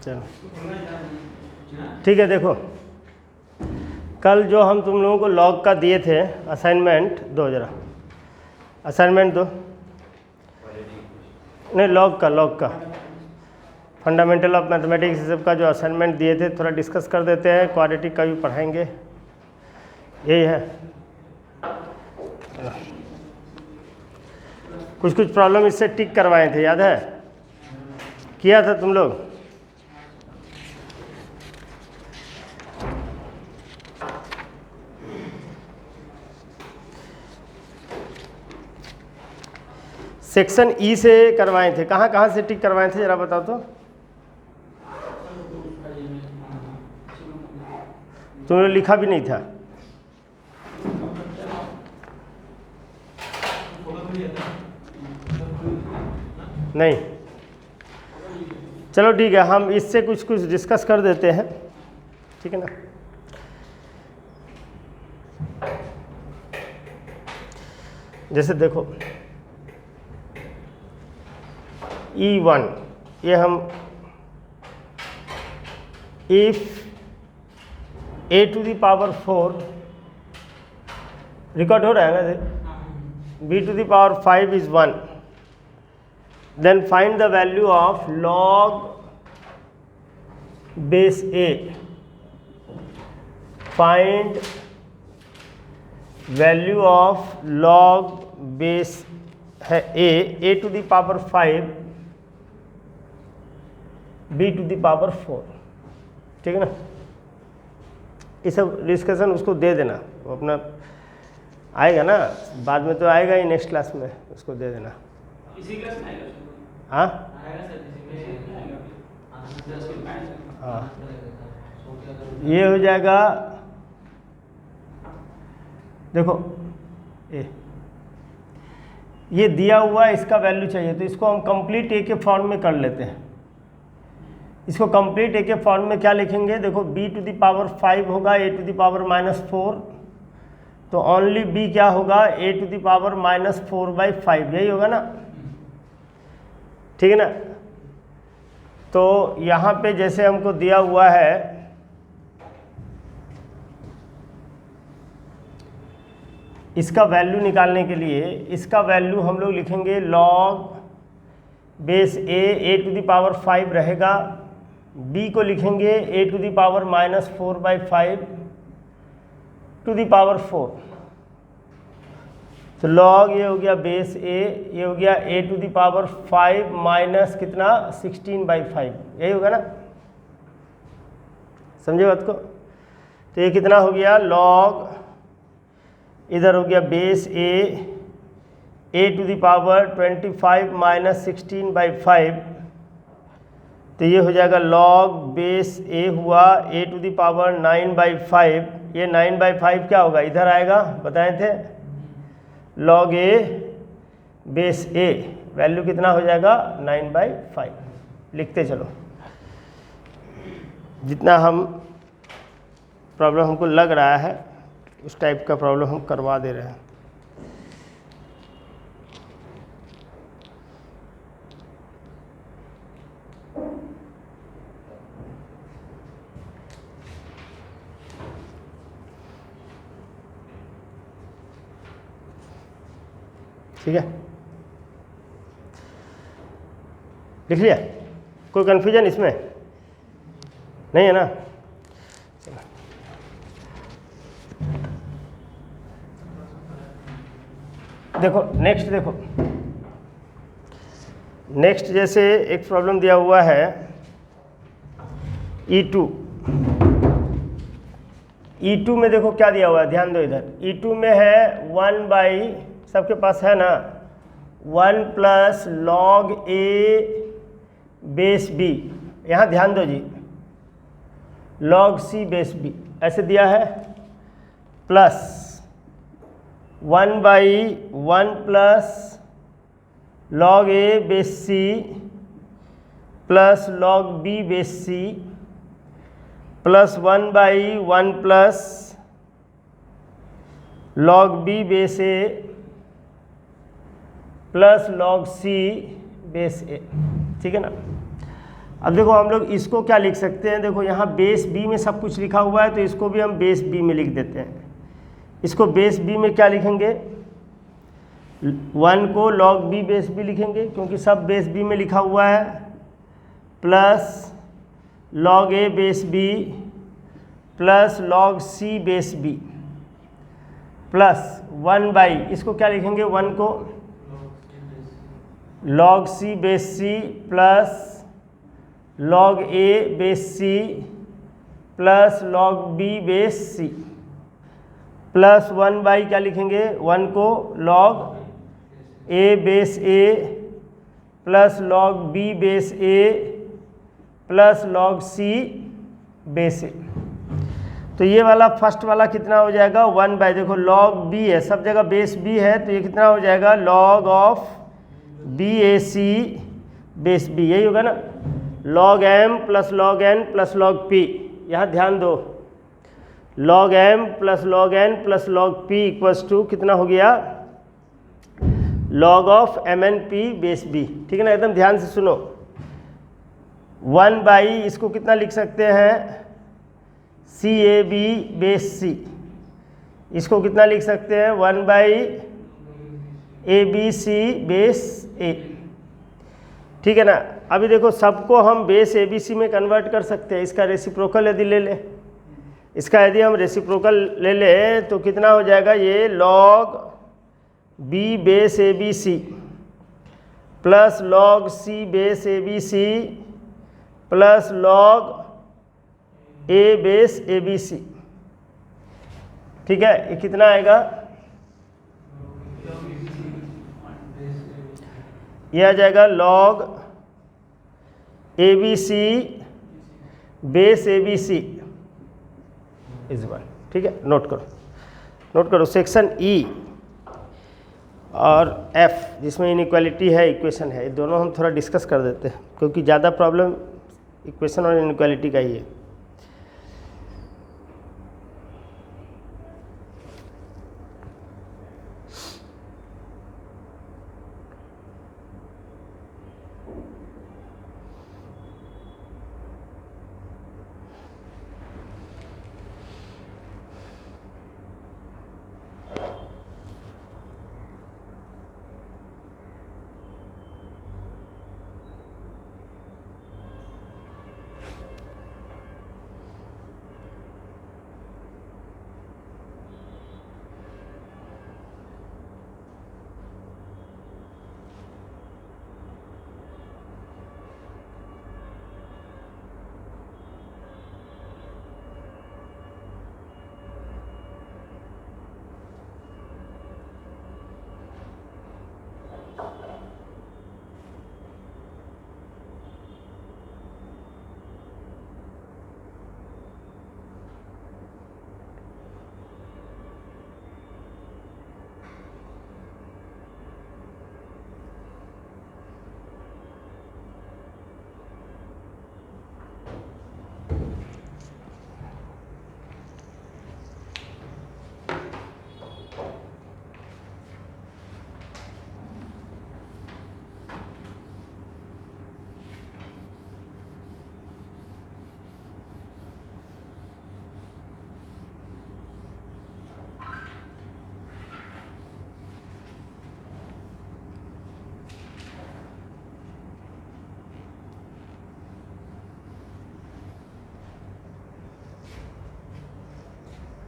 चलो ठीक है। देखो कल जो हम तुम लोगों को लॉग का दिए थे असाइनमेंट, दो जरा असाइनमेंट दो, नहीं लॉग का फंडामेंटल ऑफ मैथमेटिक्स सब का जो असाइनमेंट दिए थे थोड़ा डिस्कस कर देते हैं, क्वाड्रेटिक का भी पढ़ाएंगे, यही है। कुछ प्रॉब्लम इससे टिक करवाए थे, याद है? किया था तुम लोग? सेक्शन ई से करवाए थे, कहाँ कहाँ से टिक करवाए थे जरा बताओ तो। तुमने लिखा भी नहीं था? नहीं, चलो ठीक है, हम इससे कुछ डिस्कस कर देते हैं, ठीक है ना। जैसे देखो E1, ये हम if a to the power 4 record हो रहा है ना, b to the power 5 is 1, then find the value of log base a, find value of log base है a to the power 5 b to the power 4, ठीक है ना। ये सब डिस्कशन उसको दे देना, वो अपना आएगा ना, बाद में तो आएगा ही नेक्स्ट क्लास में, उसको दे देना। इसी क्लास में आएगा? हाँ हाँ, ये हो जाएगा। देखो ये दिया हुआ इसका वैल्यू चाहिए, तो इसको हम कंप्लीट ए के फॉर्म में कर लेते हैं। इसको कंप्लीट ए के फॉर्म में क्या लिखेंगे? देखो b टू द पावर 5 होगा a टू द पावर -4, तो ओनली b क्या होगा? a टू द पावर -4/5, यही होगा ना, ठीक है ना। तो यहाँ पे जैसे हमको दिया हुआ है इसका वैल्यू निकालने के लिए, इसका वैल्यू हम लोग लिखेंगे log base a to the power 5 रहेगा, b को लिखेंगे a to the power -4/5 to the power 4, तो log ये हो गया बेस a, ये हो गया a to the power 5 minus कितना 16/5, यही होगा ना, समझे बात को। तो ये कितना हो गया? log इधर हो गया base a to the power 25 minus 16/5, तो ये हो जाएगा log बेस a हुआ a टू द पावर 9/5, ये 9/5 क्या होगा? इधर आएगा, बताए थे, log a base a value कितना हो जाएगा? 9/5। लिखते चलो, जितना हम प्रॉब्लम हमको लग रहा है उस टाइप का प्रॉब्लम हम करवा दे रहे हैं। ठीक है, लिख लिया? कोई कन्फ्यूजन इसमें नहीं है ना? देखो नेक्स्ट, देखो नेक्स्ट जैसे एक प्रॉब्लम दिया हुआ है E2 में देखो क्या दिया हुआ है, ध्यान दो इधर। E2 में है 1 सबके पास है ना, 1 plus log a base b, यहाँ ध्यान दो जी, log c बेस b ऐसे दिया है, plus 1/1 plus log a base c plus log b base c plus 1/1 plus log b base a plus log c base a, ठीक है ना। अब देखो हम लोग इसको क्या लिख सकते हैं, देखो यहाँ बेस बी में सब कुछ लिखा हुआ है तो इसको भी हम बेस बी में लिख देते हैं। इसको बेस बी में क्या लिखेंगे, 1 को लॉग बी बेस बी लिखेंगे क्योंकि सब बेस बी में लिखा हुआ है, plus log A base B plus log C base B plus 1 by, इसको क्या लिखेंगे, 1 को log C base C plus log A base C plus log B base C plus 1 by क्या लिखेंगे, 1 को log A base A plus log B base A plus log C base A. तो ये वाला फर्स्ट वाला कितना हो जाएगा, 1 बाई, देखो लॉग बी है, सब जगह बेस बी है तो ये कितना हो जाएगा, log of B A C base B, यही होगा ना, log M plus log N plus log P. यहाँ ध्यान दो, log M plus log N plus log P equals to कितना हो गया, log of M N P base B, ठीक है ना, एकदम ध्यान से सुनो। 1 बाई इसको कितना लिख सकते हैं, सी ए बी बेस सी, इसको कितना लिख सकते हैं, 1 by A B C base A, ठीक है ना। अभी देखो सबको हम बेस ए बी सी में कन्वर्ट कर सकते हैं, इसका रेसिप्रोकल यदि ले ले, इसका यदि हम रेसिप्रोकल ले ले तो कितना हो जाएगा, ये log B base A B C plus log C base A B C plus log A base A B C, ठीक है, ये कितना आएगा, ये आ जाएगा log A B C base A B C is 1, ठीक है। नोट करो, नोट करो, सेक्शन ई और एफ जिसमें इनइक्वालिटी है, इक्वेशन है, ये दोनों हम थोड़ा डिस्कस कर देते हैं क्योंकि ज़्यादा प्रॉब्लम इक्वेशन और इनइक्वालिटी का ही है।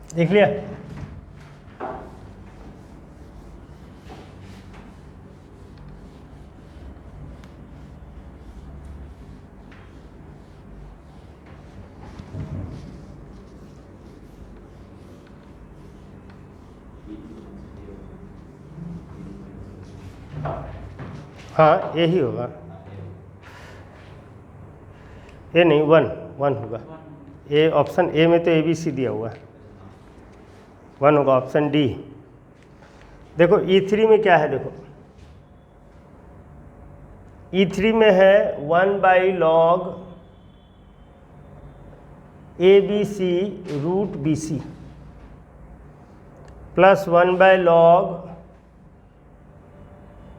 देख लिया, हाँ यही होगा, ये नहीं 1 होगा, ये ऑप्शन ए में तो ए बी सी दिया हुआ है, 1 होगा ऑप्शन डी। देखो E3 में क्या है, देखो E3 में है 1 by log A B C root B C plus 1 by log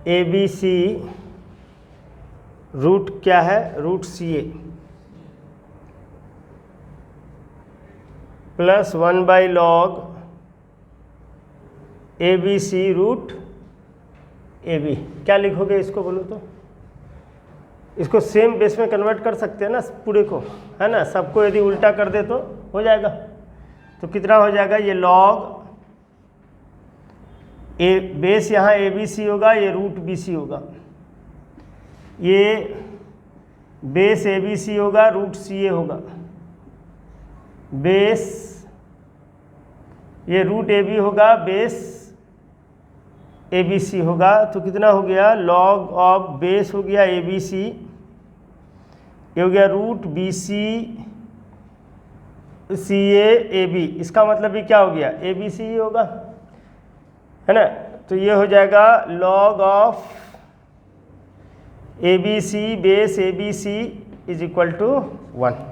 A B C root क्या है, root C A, plus 1/log ABC रूट AB। क्या लिखोगे इसको बोलो तो? इसको सेम बेस में कन्वर्ट कर सकते हैं ना पूरे को, है ना। सबको यदि उल्टा कर दे तो हो जाएगा। तो कितना हो जाएगा, ये log ए बेस यहाँ ABC होगा, ये रूट BC होगा, ये बेस ABC होगा, रूट CA होगा, बेस ये रूट AB होगा, बेस ABC होगा। तो कितना हो गया, log ऑफ बेस हो गया ABC, ये हो गया रूट BC CA AB। इसका मतलब ये क्या हो गया, ABC ही होगा, है ना। तो ये हो जाएगा log of ABC base ABC is equal to 1।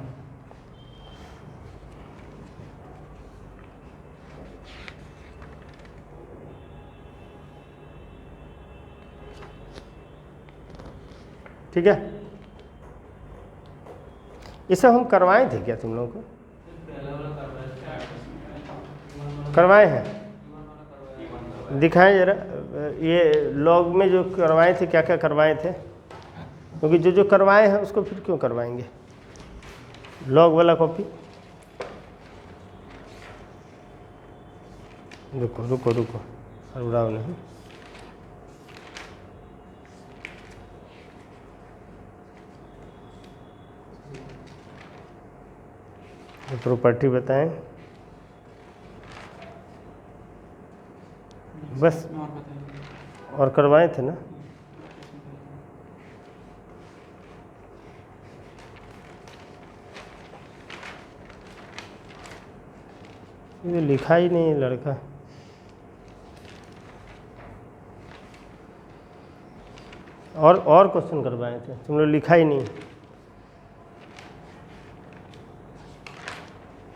ठीक है, ये सब हम करवाए थे क्या तुम लोगों को? करवाए हैं, दिखाएं जरा। ये लॉग में जो करवाए थे क्या क्या करवाए थे, क्योंकि जो जो करवाए हैं उसको फिर क्यों करवाएंगे। लॉग वाला कॉपी, रुको रुको रुको, उड़ाओ नहीं। प्रॉपर्टी बताएं बस, और करवाए थे ना। ये लिखा ही नहीं है लड़का। और क्वेश्चन करवाए थे तुम लोग, लिखा ही नहीं।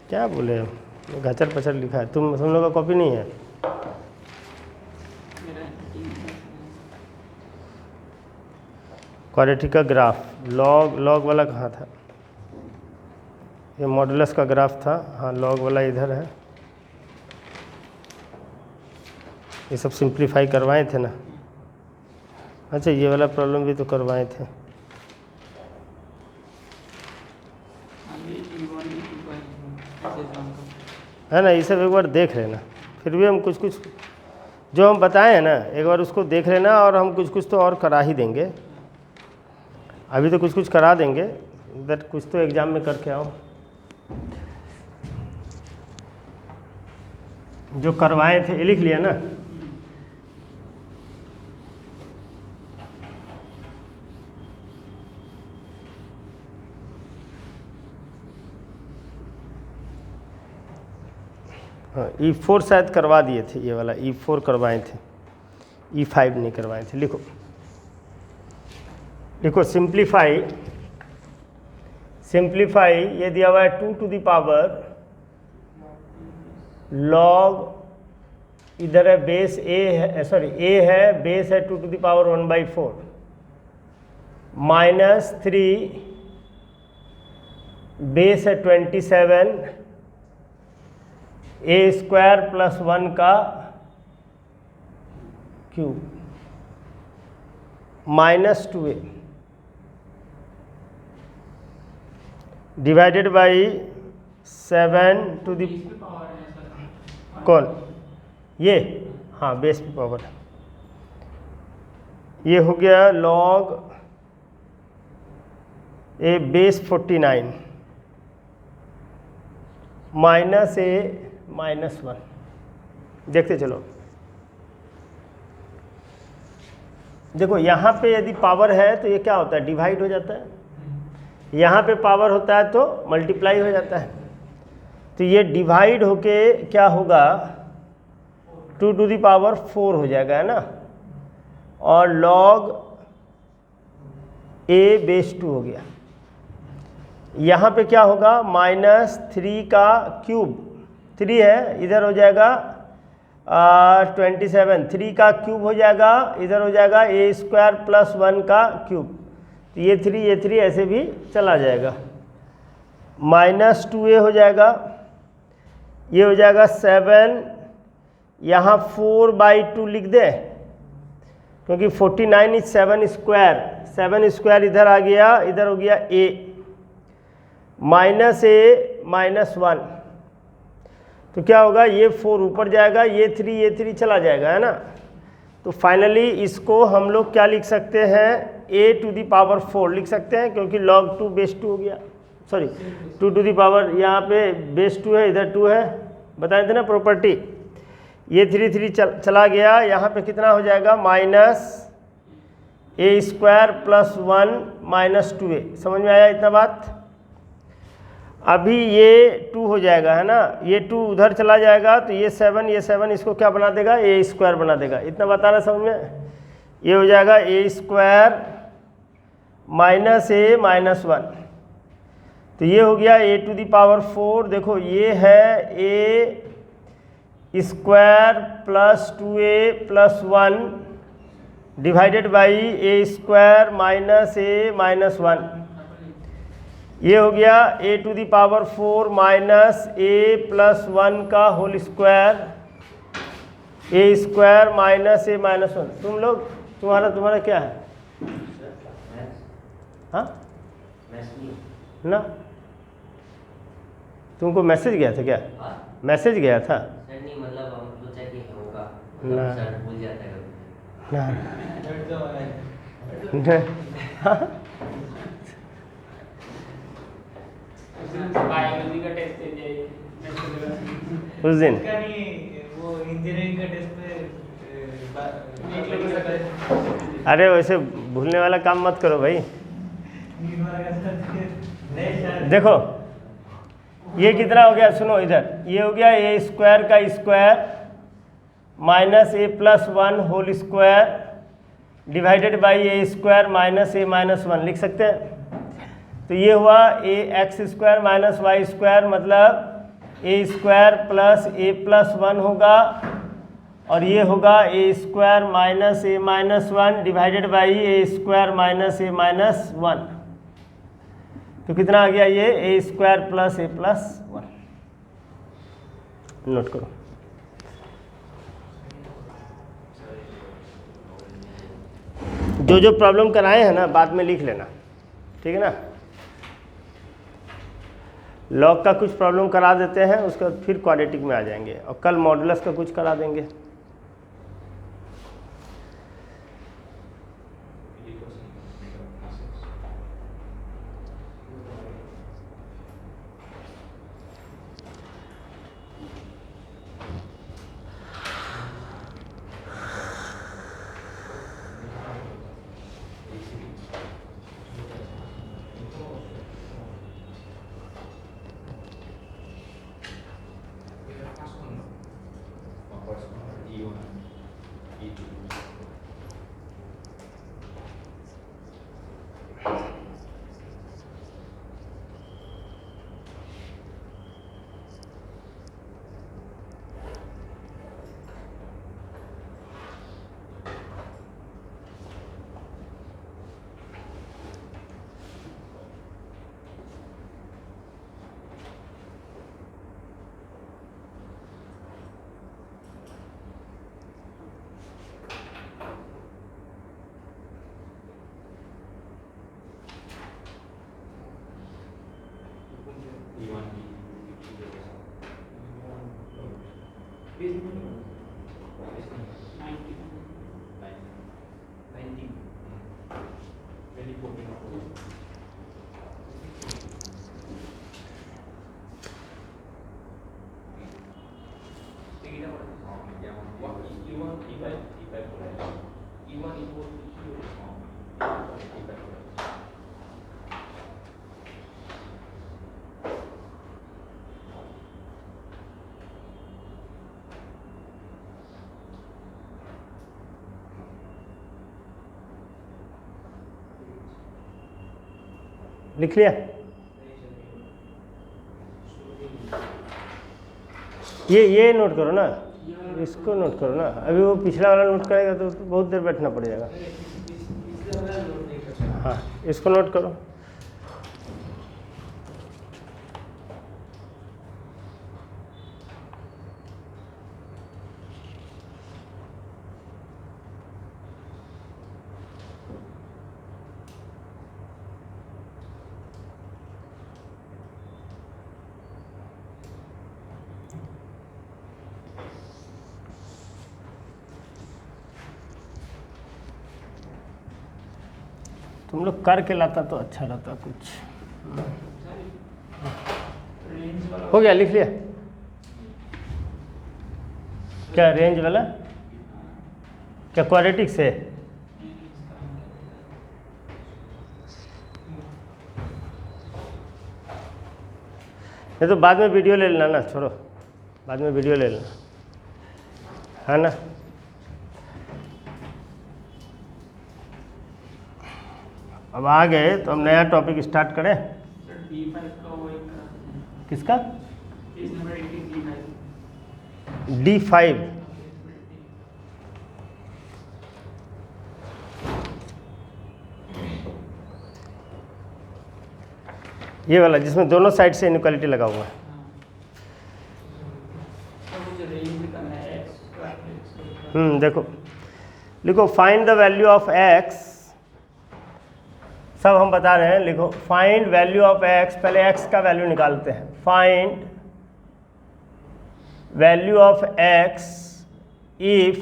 क्या बोले, घचर पचर लिखा है। तुम लोग का कॉपी नहीं है। क्वाड्रेटिक का ग्राफ, लॉग वाला कहाँ था? ये मॉडुलस का ग्राफ था, हाँ लॉग वाला इधर है। ये सब सिंप्लीफाई करवाए थे ना। अच्छा, ये वाला प्रॉब्लम भी तो करवाए थे, है ना। ये सब एक बार देख लेना, फिर भी हम कुछ कुछ जो हम बताए हैं ना एक बार उसको देख लेना, और हम कुछ कुछ तो और करा ही देंगे। अभी तो कुछ कुछ करा देंगे, बट कुछ तो एग्ज़ाम में करके आओ। जो करवाए थे ये लिख लिया ना। हाँ, E4 शायद करवा दिए थे, ये वाला E4 करवाए थे, E5 नहीं करवाए थे। लिखो लिखो, सिंप्लीफाई ये दिया हुआ है 2 टू द पावर लॉग, इधर है बेस A है, सॉरी A है, बेस है 2 to the power 1/4 minus 3, base है 27, A² प्लस 1 का cube minus 2A divided by 7 to the कौन, ये हाँ बेस पे पावर। ये हो गया log A base 49 minus A minus 1। देखते चलो, देखो यहाँ पे यदि पावर है तो ये क्या होता है, डिवाइड हो जाता है। यहाँ पे पावर होता है तो मल्टीप्लाई हो जाता है। तो ये डिवाइड होके क्या होगा, 2 टू दी पावर 4 हो जाएगा, है ना। और लॉग A बेस 2 हो गया। यहाँ पे क्या होगा, माइनस 3 का क्यूब, 3 है इधर हो जाएगा 27, 3 का क्यूब हो जाएगा, इधर हो जाएगा A² प्लस 1 का क्यूब। तो ये 3 ऐसे भी चला जाएगा, माइनस 2A हो जाएगा। ये हो जाएगा 7, यहाँ 4/2 लिख दे, क्योंकि 49 इज 7 स्क्वायर, 7 स्क्वायर इधर आ गया, इधर हो गया a, -1, तो क्या होगा, ये 4 ऊपर जाएगा, ये 3 चला जाएगा, है ना। तो फाइनली इसको हम लोग क्या लिख सकते हैं, a⁴ लिख सकते हैं, क्योंकि log 2 बेस 2 हो गया, सॉरी 2 यहाँ पे बेस 2 है, इधर 2 है, बताए थे ना प्रॉपर्टी। ये 3 चला गया, यहाँ पे कितना हो जाएगा, -a² + 1 - 2a। समझ में आया इतना बात। अभी ये 2 हो जाएगा, है ना, ये 2 उधर चला जाएगा, तो ये 7 इसको क्या बना देगा, a² बना देगा। इतना बता रहा समझ में। ये हो जाएगा a² - a - 1, तो ये हो गया a⁴। देखो ये है a² + 2a + 1 divided by a² - a - 1। ये हो गया a⁴ - a + 1 का होल स्क्वायर, a² - a - 1। तुम लोग तुम्हारा क्या है, हाँ ना, तुमको मैसेज गया था क्या, मैसेज गया था नहीं, मतलब हम सोचा कि होगा, ना, सर भूल जाता है ना, बायोलॉजी का टेस्ट दे दिया उस दिन। वो इंजीनियरिंग का टेस्ट में अरे वैसे भूलने वाला काम मत करो भाई। देखो ये कितना हो गया, सुनो इधर, ये हो गया a² का square - a + 1 whole square divided by a² - a - 1 लिख सकते हैं। तो ये हुआ ax² - y², मतलब a² + a + 1 होगा, और ये होगा a² - a - 1 divided by a² - a - 1। तो कितना आ गया, ये a² + a + 1। नोट करो। जो प्रॉब्लम कराए हैं ना, बाद में लिख लेना, ठीक है ना। लॉग का कुछ प्रॉब्लम करा देते हैं, उसके बाद फिर क्वाड्रेटिक में आ जाएंगे, और कल मॉडुलस का कुछ करा देंगे। लिख लिया। ये नोट करो ना, इसको नोट करो ना। अभी वो पिछला वाला नोट करेगा तो बहुत देर बैठना पड़ जाएगा। हाँ, इसको नोट करो। हम लोग करके लाता तो अच्छा रहता कुछ। रेंज वाला हो गया, लिख लिया क्या रेंज वाला, क्या क्वाड्रेटिक से? ये तो बाद में वीडियो ले लेना ना, छोड़ो बाद में वीडियो ले लेना, है ना। अब आ गए तो हम नया टॉपिक स्टार्ट करें। D5 का वो एक किसका? Page number 18 D5। ये वाला जिसमें दोनों साइड से इनइक्वालिटी लगा हुआ है। देखो लिखो find the value of x, सब हम बता रहे हैं। लिखो फाइंड वैल्यू ऑफ x, पहले x का वैल्यू निकालते हैं। Find value of x if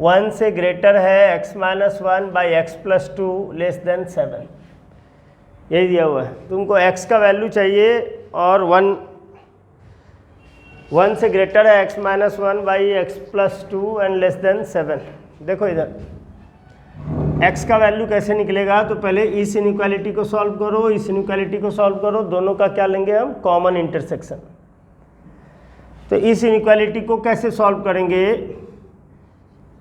1 से ग्रेटर है x - 1 by x plus 2 less than 7। यही दिया हुआ है, तुमको x का वैल्यू चाहिए और 1 से ग्रेटर है x - 1 by x plus 2 and less than 7। देखो इधर x का वैल्यू कैसे निकलेगा, तो पहले इस इनइक्वालिटी को सॉल्व करो, इस इनइक्वालिटी को सॉल्व करो, दोनों का क्या लेंगे हम, कॉमन इंटरसेक्शन। तो इस इनइक्वालिटी को कैसे सॉल्व करेंगे,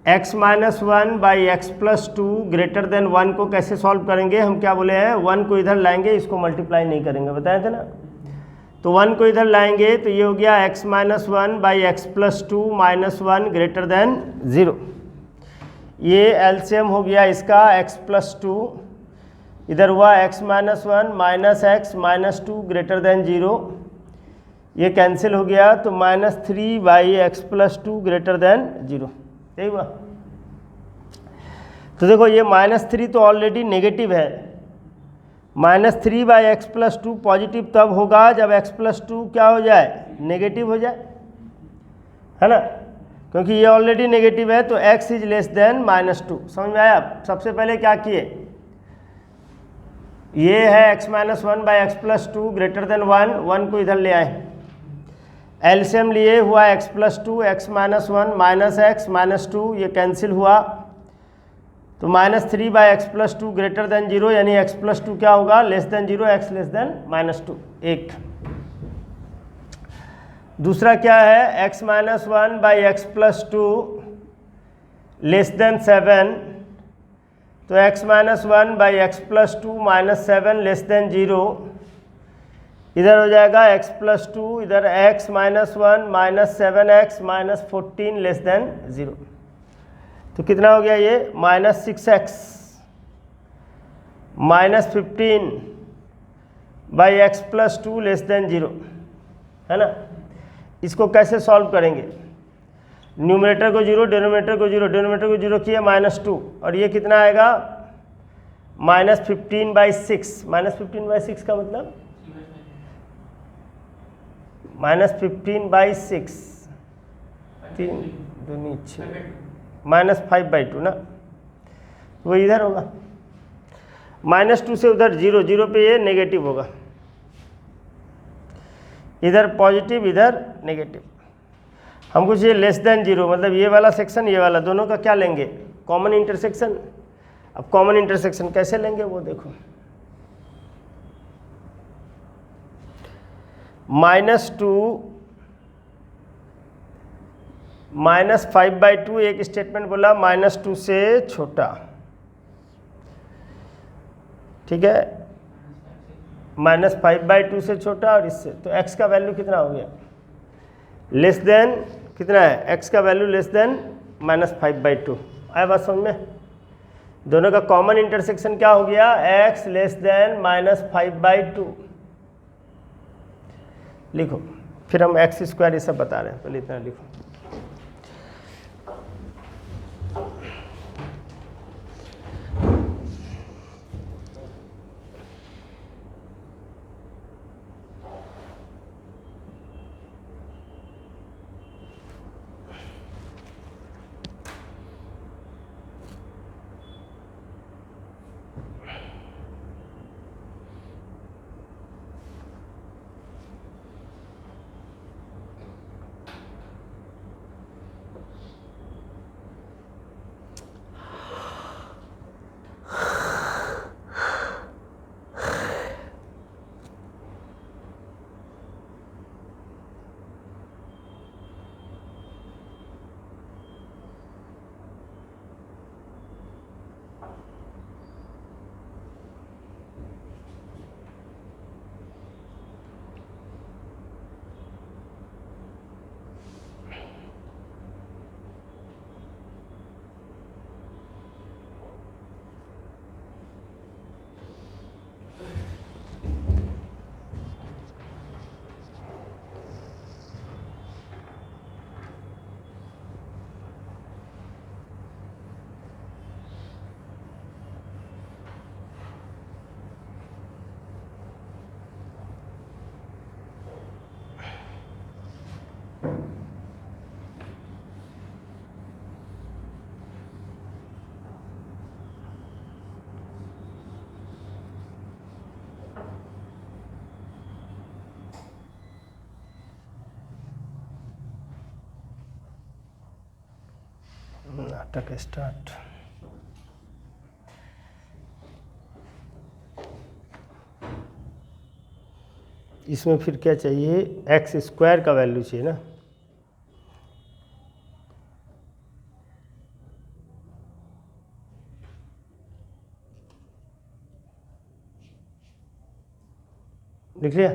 x - 1 by x plus 2 greater than 1 को कैसे सॉल्व करेंगे, हम क्या बोले हैं, 1 को इधर लाएंगे, इसको मल्टीप्लाई नहीं करेंगे, बताए थे ना। तो 1 को इधर लाएंगे तो ये हो गया x - 1 by x plus 2 - 1 greater than 0। ये एलसीएम हो गया इसका x प्लस 2, इधर हुआ x - 1 minus x minus 2 greater than 0, ये कैंसिल हो गया तो -3 by x plus 2 greater than 0। यही हुआ। तो देखो ये -3 तो ऑलरेडी नेगेटिव है, -3 बाई एक्स प्लस 2 पॉजिटिव तब होगा जब x प्लस 2 क्या हो जाए, नेगेटिव हो जाए, है ना, क्योंकि ये ऑलरेडी नेगेटिव है। तो x इज लेस देन -2। समझ में आया। सबसे पहले क्या किए, ये है x - 1 by x plus 2 greater than 1 को इधर ले आए, एलसीएम लिए, हुआ x plus 2 x - 1 minus x minus 2, ये कैंसिल हुआ तो -3 by x plus 2 greater than 0, यानी x प्लस 2 क्या होगा, less than 0, x less than -2। एक दूसरा क्या है, x - 1 by x plus 2 less than 7, तो x - 1 by x plus 2 minus 7 less than 0, इधर हो जाएगा x प्लस 2, इधर x - 1 minus 7x minus 14 less than 0। तो कितना हो गया ये, -6x minus 15 by x plus 2 less than 0, है ना। इसको कैसे सॉल्व करेंगे, न्यूमरेटर को 0, डिनोमिनेटर को 0, डिनोमिनेटर को 0 किया -2, और ये कितना आएगा, -15 बाई 6, -15 बाई 6 का मतलब -15 बाई 6, 3 दूनी 6, -5 बाई 2 ना, वो इधर होगा, -2 से उधर 0, 0 पे ये नेगेटिव होगा, इधर पॉजिटिव इधर नेगेटिव। हमको चाहिए लेस देन 0, मतलब ये वाला सेक्शन ये वाला दोनों का क्या लेंगे, कॉमन इंटरसेक्शन। अब कॉमन इंटरसेक्शन कैसे लेंगे वो देखो, -2 -5 बाई 2, एक स्टेटमेंट बोला -2 से छोटा, ठीक है, -5 बाई 2 से छोटा और इससे, तो x का वैल्यू कितना हो गया, लेस देन कितना है, x का वैल्यू लेस देन -5 बाई 2। आया बात समझ में। दोनों का कॉमन इंटरसेक्शन क्या हो गया, x लेस देन -5 बाई 2। लिखो, फिर हम x² ये सब बता रहे हैं, पहले इतना लिखो। नाटक स्टार्ट। इसमें फिर क्या चाहिए, एक्स स्क्वायर का वैल्यू चाहिए ना। लिख लिया?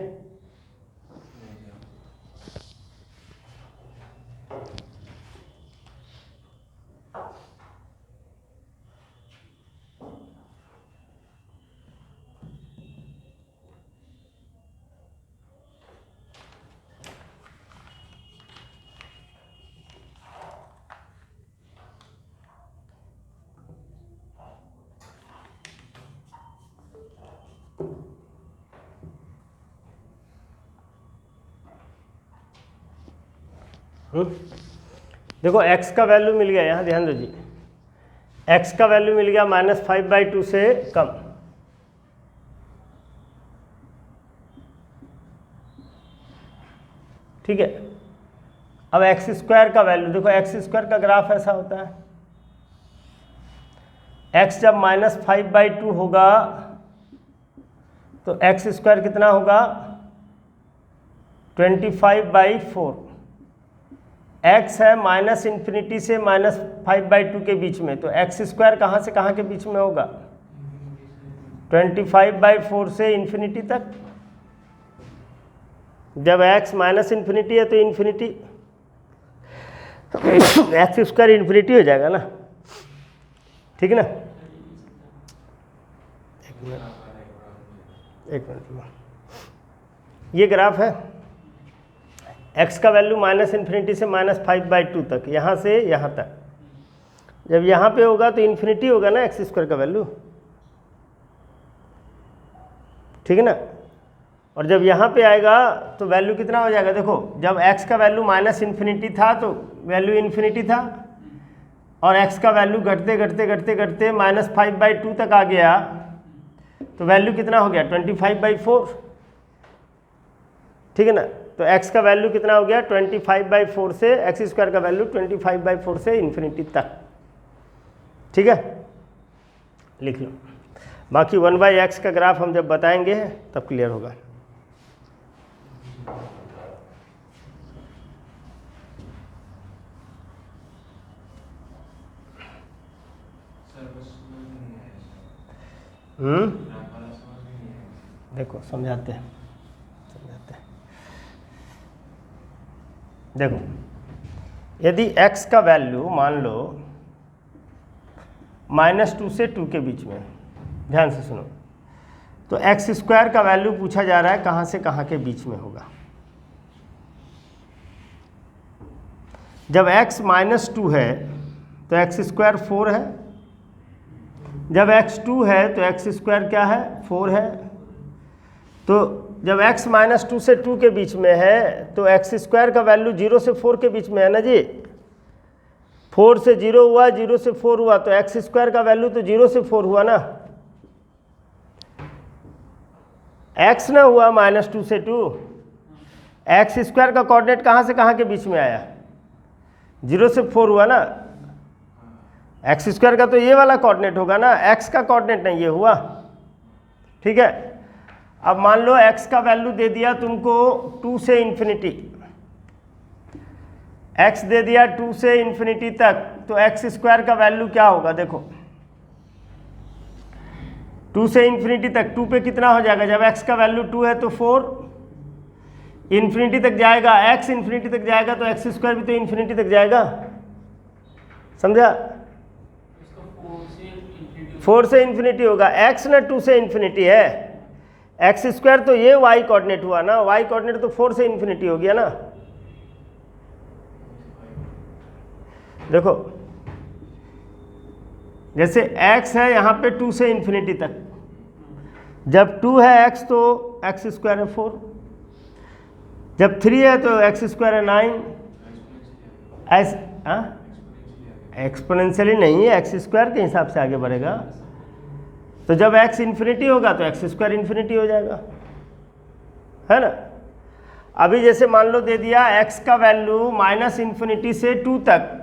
देखो x का वैल्यू मिल गया, यहाँ ध्यान दो जी, x का वैल्यू मिल गया -5/2 से कम। ठीक है, अब एक्स स्क्वायर का वैल्यू देखो, एक्स स्क्वायर का ग्राफ ऐसा होता है, x जब -5/2 होगा तो एक्स स्क्वायर कितना होगा 25/4। x है -∞ से -5/2 के बीच में, तो एक्स स्क्वायर कहाँ से कहाँ के बीच में होगा 25/4 से इन्फिनिटी तक। जब x -∞ है तो इन्फिनिटी, एक्स स्क्वायर इन्फिनिटी हो जाएगा ना। ठीक है ना, एक मिनट, ये ग्राफ है, x का वैल्यू -∞ से -5/2 तक, यहाँ से यहाँ तक। जब यहाँ पे होगा तो इन्फिनिटी होगा ना एक्स स्क्वायर का वैल्यू, ठीक है ना। और जब यहाँ पे आएगा तो वैल्यू कितना हो जाएगा, देखो जब x का वैल्यू -∞ था तो वैल्यू इन्फिनिटी था, और x का वैल्यू घटते घटते घटते घटते -5/2 तक आ गया, तो वैल्यू कितना हो गया 25/4। ठीक है ना, तो x का वैल्यू कितना हो गया 25/4 से, एक्स स्क्वायर का वैल्यू 25/4 से इन्फिनिटी तक। ठीक है, लिख लो। बाकी 1/x का ग्राफ हम जब बताएंगे तब क्लियर होगा। देखो समझाते हैं। देखो यदि x का वैल्यू मान लो -2 से 2 के बीच में, ध्यान से सुनो, तो एक्स स्क्वायर का वैल्यू पूछा जा रहा है कहाँ से कहाँ के बीच में होगा। जब x -2 है तो एक्स स्क्वायर 4 है, जब x 2 है तो एक्स स्क्वायर क्या है 4 है। तो जब x -2 से 2 के बीच में है तो एक्स स्क्वायर का वैल्यू 0 से 4 के बीच में है ना जी, 4 से 0 हुआ, 0 से 4 हुआ, तो एक्स स्क्वायर का वैल्यू तो 0 से 4 हुआ ना, x ना हुआ -2 से 2। एक्स स्क्वायर का कोऑर्डिनेट कहाँ से कहाँ के बीच में आया 0 से 4 हुआ ना, एक्स स्क्वायर का तो ये वाला कोऑर्डिनेट होगा ना, x का कोऑर्डिनेट नहीं ये हुआ। ठीक है, अब मान लो x का वैल्यू दे दिया तुमको 2 से इन्फिनिटी, x दे दिया 2 से इन्फिनिटी तक, तो एक्स स्क्वायर का वैल्यू क्या होगा देखो, 2 से इन्फिनिटी तक, 2 पे कितना हो जाएगा, जब x का वैल्यू 2 है तो 4, इन्फिनिटी तक जाएगा, x इन्फिनिटी तक जाएगा तो एक्स स्क्वायर भी तो इन्फिनिटी तक जाएगा, समझा। 4 से इन्फिनिटी होगा, x ना 2 से इन्फिनिटी है, एक्स स्क्वायर तो ये y कोऑर्डिनेट हुआ ना, y कोऑर्डिनेट तो 4 से इन्फिनिटी हो गया ना। देखो जैसे x है यहाँ पे 2 से इन्फिनिटी तक, जब 2 है x तो एक्स स्क्वायर है 4, जब 3 है तो एक्स स्क्वायर है 9, ऐसे एक्सपोनेंशियली नहीं है, एक्स स्क्वायर के हिसाब से आगे बढ़ेगा। तो जब x इन्फिनिटी होगा तो एक्स स्क्वायर इन्फिनिटी हो जाएगा, है ना। अभी जैसे मान लो दे दिया x का वैल्यू -∞ से 2 तक,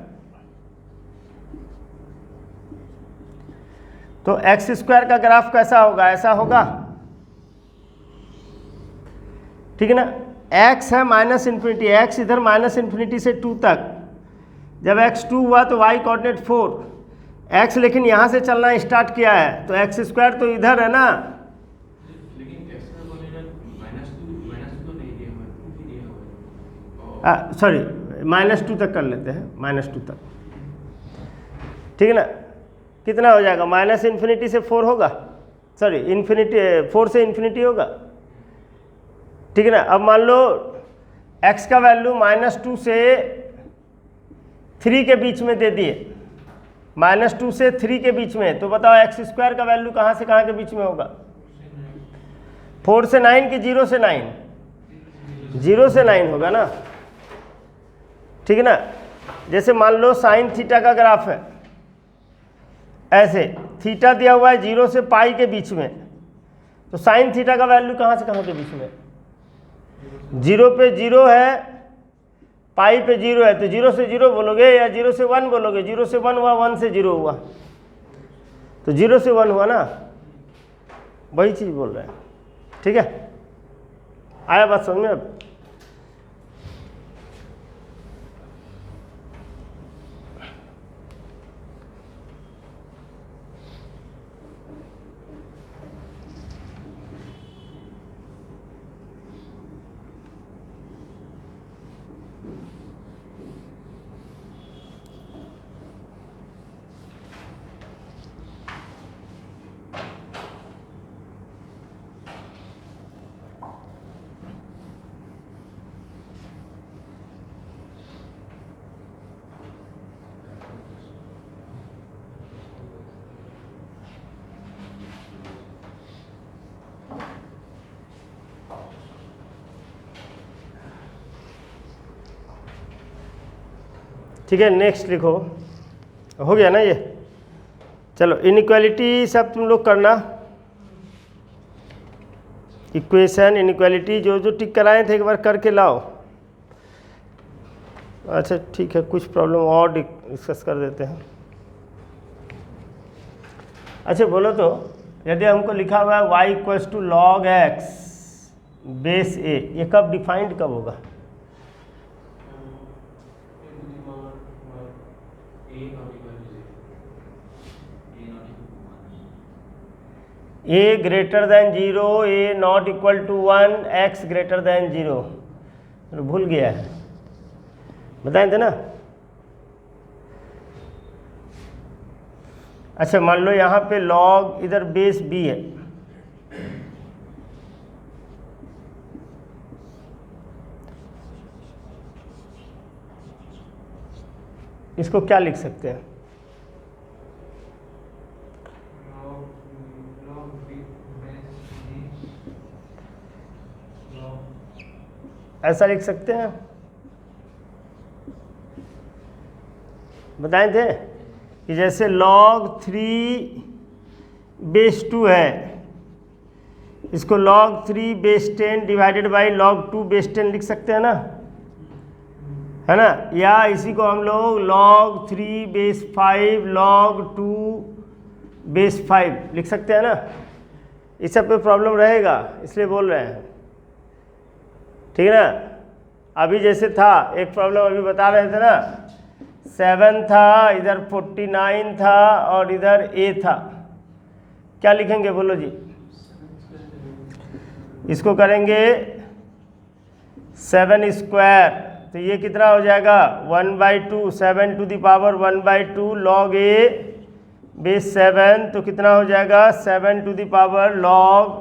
तो एक्स स्क्वायर का ग्राफ कैसा होगा, ऐसा होगा, ठीक है ना। एक्स है माइनस इन्फिनिटी, एक्स इधर माइनस इन्फिनिटी से 2 तक, जब एक्स 2 हुआ तो वाई कोऑर्डिनेट 4, एक्स लेकिन यहाँ से चलना स्टार्ट किया है तो एक्स स्क्वायर तो इधर है ना, लेकिन एक्स में बोलेगा -2 तो नहीं दिया हुआ है, 2 भी दिया हुआ है। सॉरी -2 तक कर लेते हैं, -2 तक, ठीक है ना। कितना हो जाएगा, माइनस इन्फिनिटी से 4 होगा, सॉरी इन्फिनिटी 4 से इन्फिनिटी होगा, ठीक है ना। अब मान लो x का वैल्यू -2 से 3 के बीच में दे दिए, -2 से 3 के बीच में, तो बताओ एक्स स्क्वायर का वैल्यू कहाँ से कहाँ के बीच में होगा, 4 से 9 कि 0 से 9, 0 से 9 होगा ना, ठीक है ना। जैसे मान लो साइन थीटा का ग्राफ है, ऐसे थीटा दिया हुआ है 0 से पाई के बीच में, तो साइन थीटा का वैल्यू कहाँ से कहाँ के बीच में, 0 पे 0 है, पाई पे 0 है, तो 0 से 0 बोलोगे या 0 से 1 बोलोगे, 0 से 1 हुआ, 1 से 0 हुआ, तो 0 से 1 हुआ ना, वही चीज़ बोल रहे हैं, ठीक है। आया बात समझ में अब। ठीक है, नेक्स्ट लिखो, हो गया ना ये। चलो इनइक्वालिटी सब तुम लोग करना, इक्वेशन इनइक्वालिटी जो जो टिक कराए थे एक बार करके लाओ। अच्छा ठीक है, कुछ प्रॉब्लम और डिस्कस कर देते हैं। अच्छा बोलो तो, यदि हमको लिखा हुआ है y = log x base a, ये कब डिफाइंड कब होगा, a greater than 0, a not equal to 1, x greater than 0, भूल गया है, बताए थे ना। अच्छा मान लो यहाँ पे log इधर बेस b है, इसको क्या लिख सकते हैं, ऐसा लिख सकते हैं, बताए थे कि जैसे log 3 बेस 2 है, इसको log 3 base 10 divided by log 2 base 10 लिख सकते हैं ना, है ना। या इसी को हम लोग log 3 बेस 5 log 2 बेस 5 लिख सकते हैं ना। इस सब पे प्रॉब्लम रहेगा इसलिए बोल रहे हैं, ठीक है ना। अभी जैसे था एक प्रॉब्लम अभी बता रहे थे ना, 7 था, इधर 49 था और इधर a था, क्या लिखेंगे बोलो जी, इसको करेंगे 7 स्क्वायर, तो ये कितना हो जाएगा 1/2, 7 to the power 1/2 log a base 7, तो कितना हो जाएगा 7 to the power log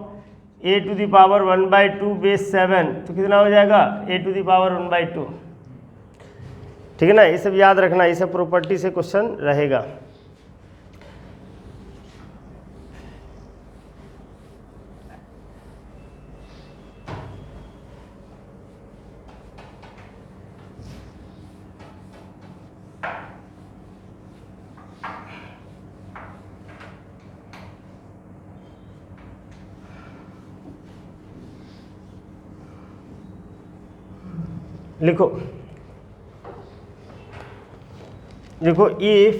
a to the power 1/2 base 7, तो कितना हो जाएगा a टू द पावर 1/2, ठीक है ना। ये सब याद रखना, ये सब प्रॉपर्टी से क्वेश्चन रहेगा। लिखो, देखो if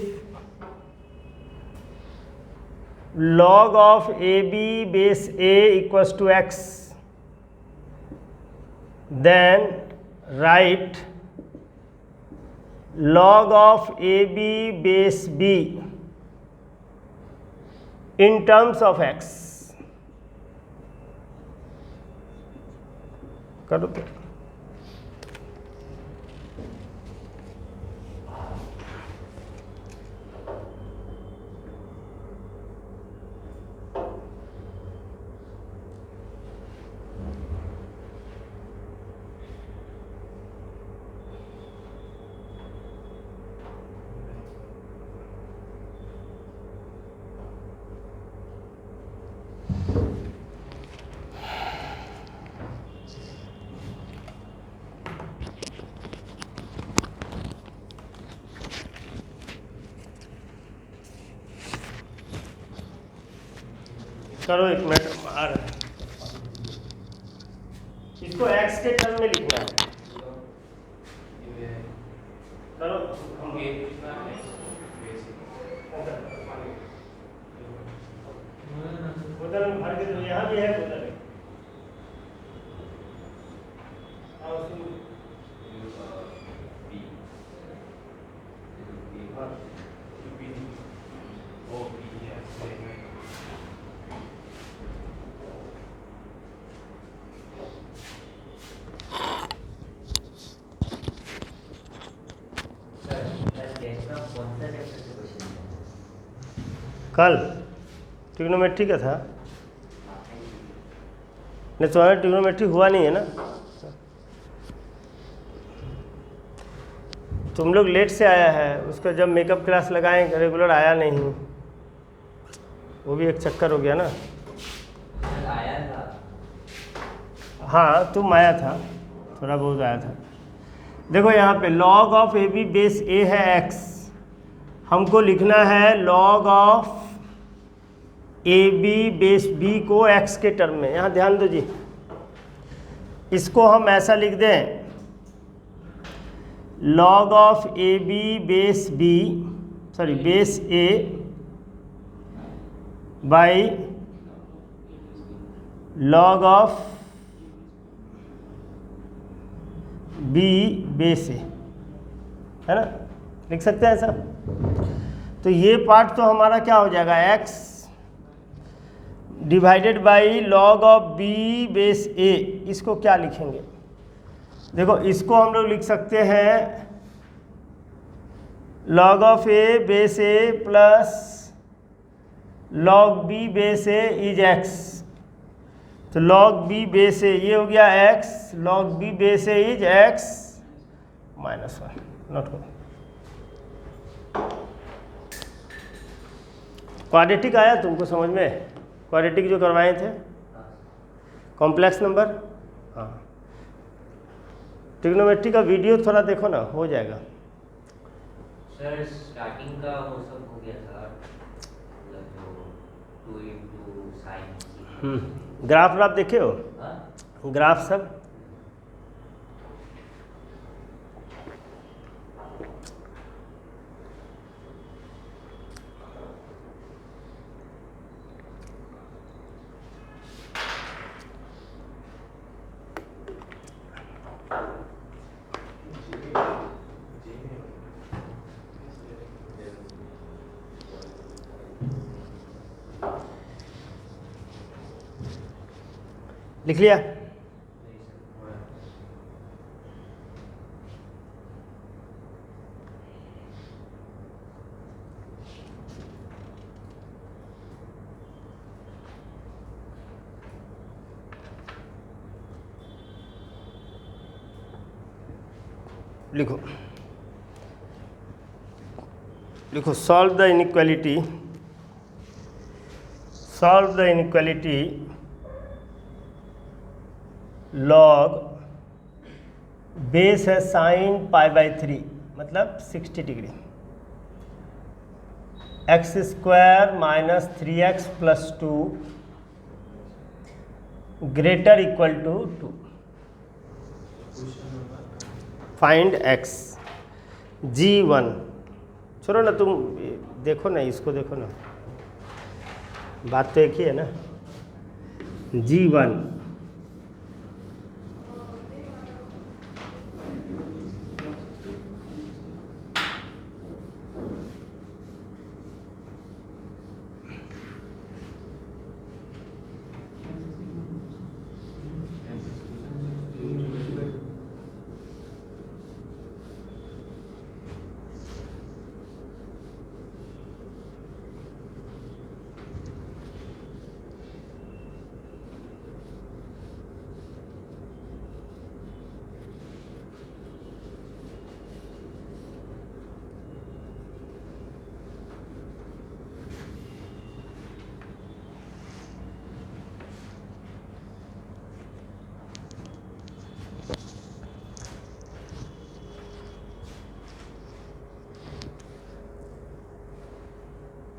log of AB base A equals to x, then write log of AB base B in terms of x. करो तो करो, एक मिनट आ रहा है। इसको x के टर्म में लिखना है। करो बोतल में भर के दो, यहाँ भी है बोतल। कल ट्रिग्नोमेट्री का था, नहीं तुम्हारा ट्रिग्नोमेट्री हुआ नहीं है ना, तुम लोग लेट से आया है, उसका जब मेकअप क्लास लगाएं रेगुलर आया नहीं, वो भी एक चक्कर हो गया ना। आया था। हाँ तुम आया था, थोड़ा बहुत आया था। देखो यहाँ पे log of A B base A है x, हमको लिखना है log of A B base B को x के टर्म में। यहाँ ध्यान दो जी, इसको हम ऐसा लिख दें log of A B base B sorry base A by log of B base A, है ना, लिख सकते हैं ऐसा। तो ये पार्ट तो हमारा क्या हो जाएगा, x divided by log of B base A. इसको क्या लिखेंगे, देखो इसको हम लोग लिख सकते हैं log of A base A plus log B base A is x। तो log b बेस ए ये हो गया x, log b base A is x minus 1। Note करो, क्वाड्रेटिक आया तुमको समझ में, क्वाड्रेटिक जो करवाए थे, कॉम्प्लेक्स नंबर। हाँ ट्रिग्नोमेट्री का वीडियो थोड़ा देखो ना, हो जाएगा। सर स्टार्टिंग का वो सब हो गया था, मतलब जो 2 into sin। ग्राफ व्राफ देखे हो, हाँ? ग्राफ सब लिख लिया। लिखो लिखो, solve the inequality, solve the inequality log base है साइन π/3 मतलब 60 degree, X square minus 3x plus 2 greater equal to 2। Find x G1। छोड़ो ना, तुम देखो ना, इसको देखो ना, बात तो एक ही है ना। G1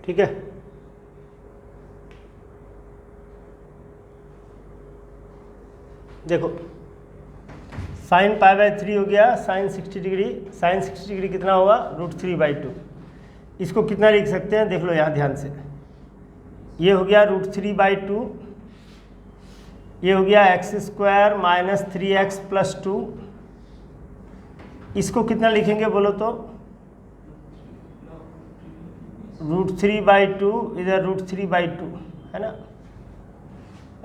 ठीक है। देखो साइन π/3 हो गया साइन 60 डिग्री। साइन 60 डिग्री कितना होगा √3/2। इसको कितना लिख सकते हैं देख लो यहाँ ध्यान से। ये हो गया √3/2, ये हो गया x² - 3x + 2। इसको कितना लिखेंगे बोलो तो √3/2, इधर √3/2 है ना।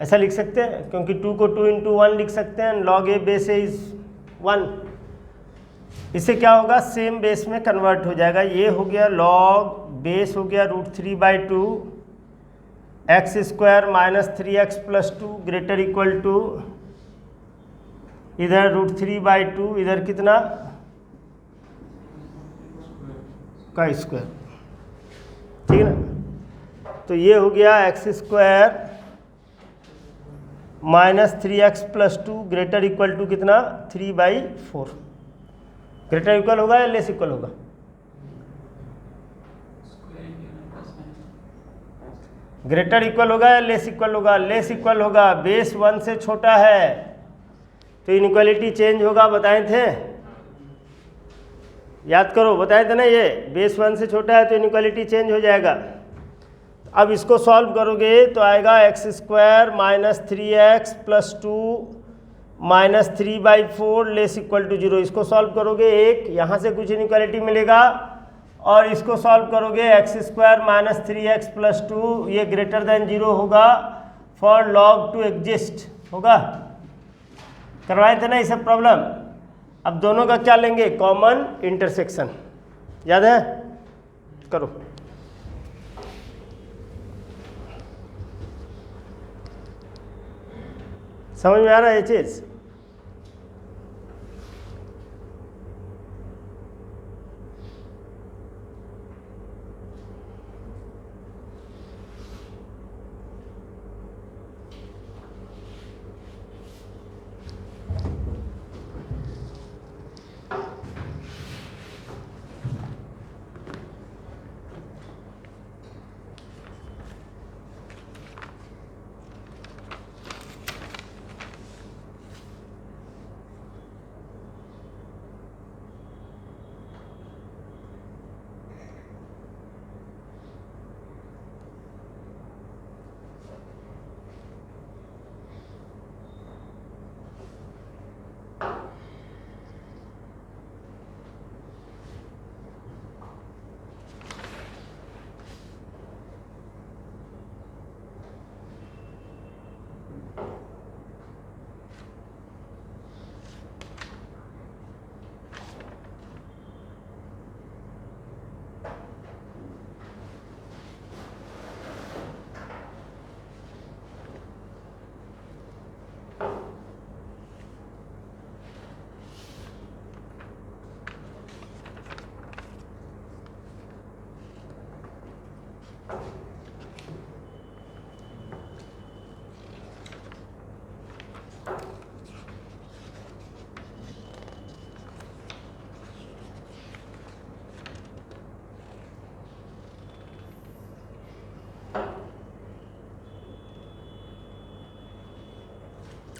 ऐसा लिख सकते हैं क्योंकि 2 को 2 × 1 लिख सकते हैं। log a base a is 1। इससे क्या होगा सेम बेस में कन्वर्ट हो जाएगा। ये हो गया log बेस हो गया √3/2 x² - 3x + 2 greater equal to इधर √3/2 इधर कितना का स्क्वायर। ठीक है ना। तो ये हो गया x² - 3x + 2 greater equal to कितना 3/4। ग्रेटर इक्वल होगा या लेस इक्वल होगा ग्रेटर इक्वल होगा या लेस इक्वल होगा लेस इक्वल होगा। बेस 1 से छोटा है तो इनइक्वालिटी चेंज होगा, बताए थे याद करो, बताए थे ना। ये बेस 1 से छोटा है तो इनइक्वालिटी चेंज हो जाएगा। अब इसको सॉल्व करोगे तो आएगा x² - 3x + 2 - 3/4 less equal to 0। इसको सॉल्व करोगे एक यहाँ से कुछ इनइक्वालिटी मिलेगा और इसको सॉल्व करोगे x² - 3x + 2 ये ग्रेटर देन 0 होगा फॉर log 2 एग्जिस्ट होगा। करवाए थे ना ये सब प्रॉब्लम। अब दोनों का क्या लेंगे कॉमन इंटरसेक्शन, याद है करो। समझ में आ रहा है ये चीज।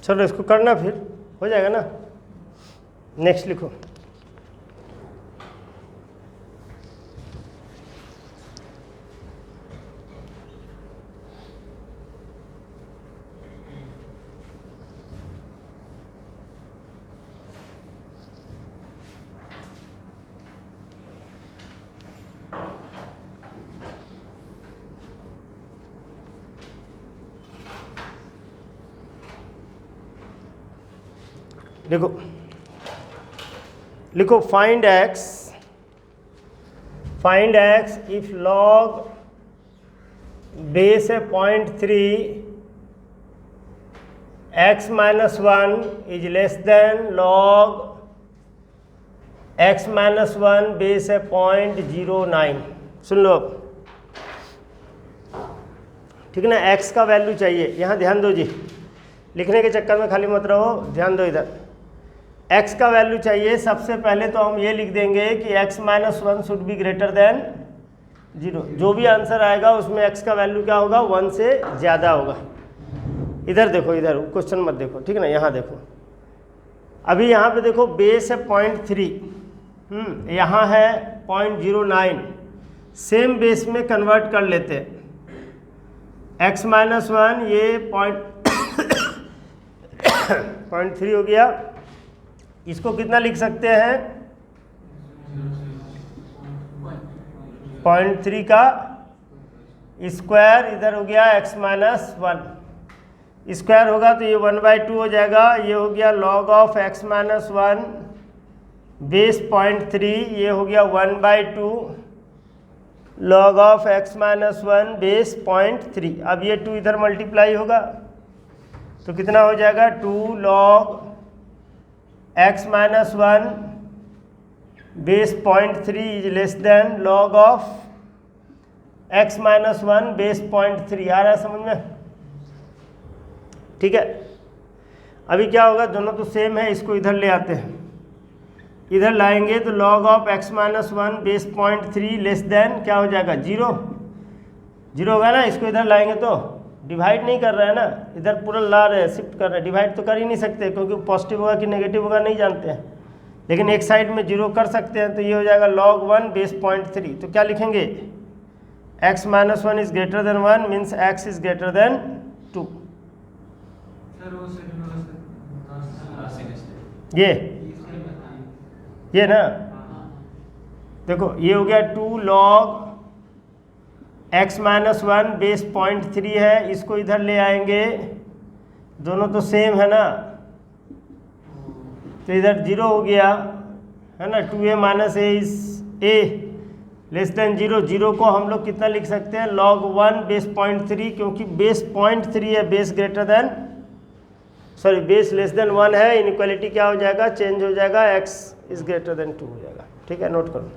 चलो इसको करना फिर हो जाएगा ना। नेक्स्ट लिखो। देखो लिखो find x if log base है 0.3 x minus 1 is less than log x minus 1 base है 0.09। सुन लो अब, ठीक है ना। x का वैल्यू चाहिए, यहाँ ध्यान दो जी, लिखने के चक्कर में खाली मत रहो, ध्यान दो इधर। x का वैल्यू चाहिए, सबसे पहले तो हम ये लिख देंगे कि x minus 1 should be greater than 0। जो भी आंसर आएगा उसमें x का वैल्यू क्या होगा, 1 से ज़्यादा होगा। इधर देखो, इधर क्वेश्चन मत देखो, ठीक है ना, यहाँ देखो। अभी यहाँ पे देखो बेस है 0.3, यहाँ है 0.09, सेम बेस में कन्वर्ट कर लेते हैं। x माइनस 1 ये 0.3 हो गया, इसको कितना लिख सकते हैं, 0.3 का स्क्वायर, इधर हो गया x माइनस 1 स्क्वायर होगा तो ये 1/2 हो जाएगा। ये हो गया log of x minus 1 base 0.3, ये हो गया 1/2 log of x minus 1 base 0.3। अब ये 2 इधर मल्टीप्लाई होगा तो कितना हो जाएगा, 2 log x minus 1 base 0.3 is less than log of x minus 1 base 0.3। आ रहा है समझ में, ठीक है। अभी क्या होगा, दोनों तो सेम है, इसको इधर ले आते हैं, इधर लाएंगे तो log of x minus 1 base 0.3 less than क्या हो जाएगा, 0 होगा ना। इसको इधर लाएंगे तो डिवाइड नहीं कर रहा है ना, इधर पूरा ला रहे हैं, शिफ्ट कर रहे हैं, डिवाइड तो कर ही नहीं सकते क्योंकि पॉजिटिव होगा कि नेगेटिव होगा नहीं जानते हैं, लेकिन एक साइड में 0 कर सकते हैं। तो ये हो जाएगा log 1 बेस 0.3। तो क्या लिखेंगे, x minus 1 is greater than 1 means x is greater than 2। ये ना, देखो ये हो गया 2 log x माइनस 1 बेस 0.3 है, इसको इधर ले आएंगे, दोनों तो सेम है ना, तो इधर 0 हो गया है ना। 2a minus a is a less than 0 को हम लोग कितना लिख सकते हैं, log 1 बेस 0.3, क्योंकि बेस 0.3 है, base greater than base less than 1 है, इनइक्वालिटी क्या हो जाएगा, चेंज हो जाएगा, x इज ग्रेटर देन 2 हो जाएगा। ठीक है, नोट करो।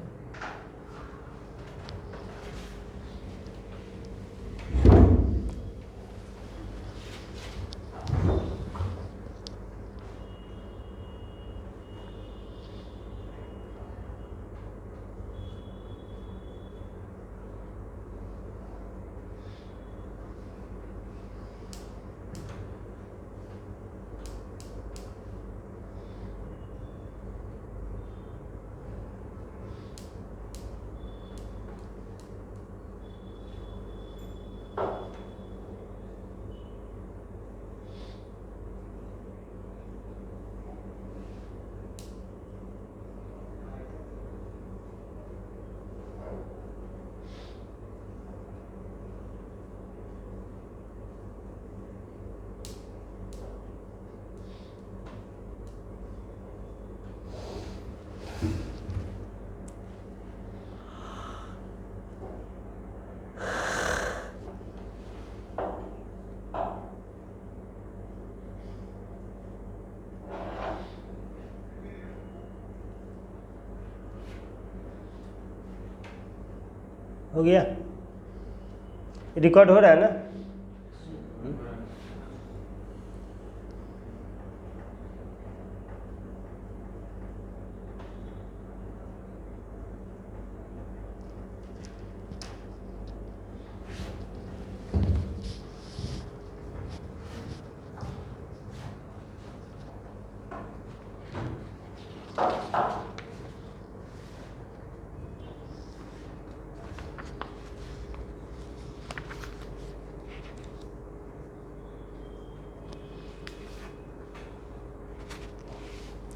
हो गया, रिकॉर्ड हो रहा है ना।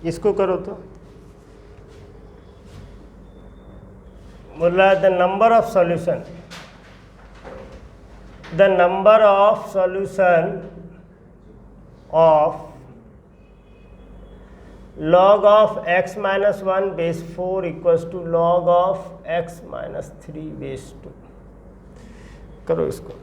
इसको करो तो बोल रहा है the number of solution, the number of solution of log of x minus 1 base 4 equals to log of x minus 3 base 2। करो इसको।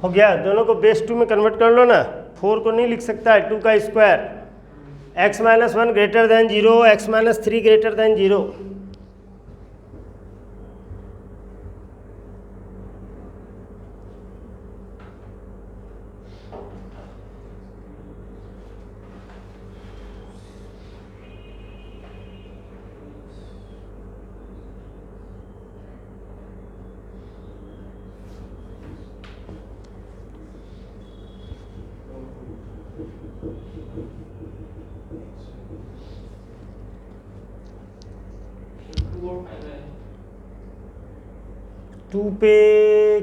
हो गया। दोनों को बेस 2 में कन्वर्ट कर लो ना। 4 को नहीं लिख सकता है 2 का square. x minus 1 greater than 0, x minus 3 greater than 0। Two पे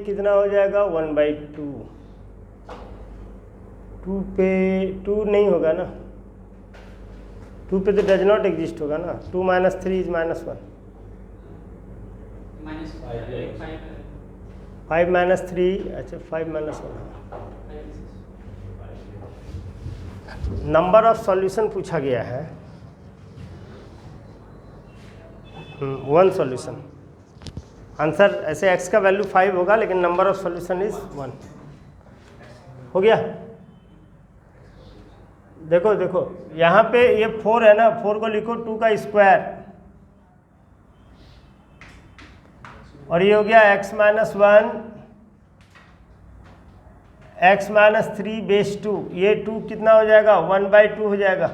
कितना हो जाएगा 1/2। 2 पे 2 नहीं होगा ना, 2 पे तो डज नॉट एग्जिस्ट होगा ना। 2 माइनस 3 इज -1। फाइव माइनस 3, अच्छा 5 माइनस 1। नंबर ऑफ सॉल्यूशन पूछा गया है। 1 सॉल्यूशन। आंसर ऐसे x का वैल्यू 5 होगा लेकिन नंबर ऑफ सॉल्यूशन इज 1। हो गया। देखो देखो यहाँ पे ये 4 है ना, 4 को लिखो 2 का स्क्वायर, और ये हो गया x minus 1 x minus 3 base 2। ये 2 कितना हो जाएगा 1/2 हो जाएगा,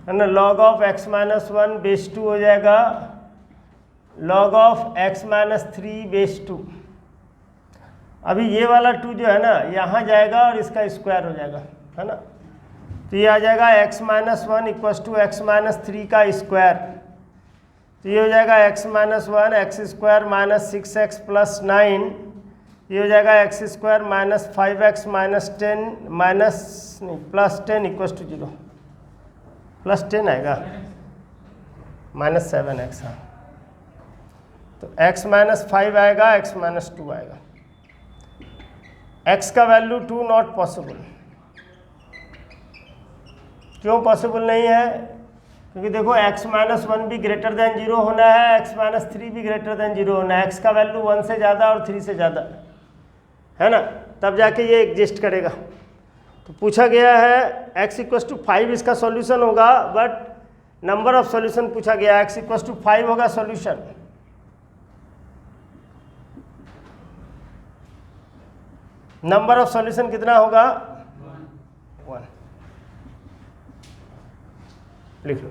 है ना। Log of x minus 1 base 2 हो जाएगा log of x minus 3 base 2। अभी ये वाला 2 जो है ना यहाँ जाएगा और इसका स्क्वायर हो जाएगा, है ना। तो ये आ जाएगा x minus 1 equals to x minus 3 का स्क्वायर। तो ये हो जाएगा x minus 1 X square minus 6x plus 9। ये हो जाएगा X square minus 5x minus 10 minus नहीं प्लस 10 इक्वल्स टू 0। प्लस 10 आएगा माइनस 7x। हाँ, तो x माइनस 5 आएगा, x माइनस 2 आएगा। x का वैल्यू 2 नॉट पॉसिबल। क्यों पॉसिबल नहीं है? क्योंकि देखो x माइनस 1 भी ग्रेटर देन 0 होना है, x माइनस 3 भी ग्रेटर देन 0 होना है। x का वैल्यू 1 से ज़्यादा और 3 से ज़्यादा, है ना, तब जाके ये एग्जिस्ट करेगा। तो पूछा गया है x इक्वस टू 5 इसका सॉल्यूशन होगा, बट नंबर ऑफ सॉल्यूशन पूछा गया, x इक्वस टू 5 होगा सॉल्यूशन। नंबर ऑफ सॉल्यूशन कितना होगा 1। लिख लो।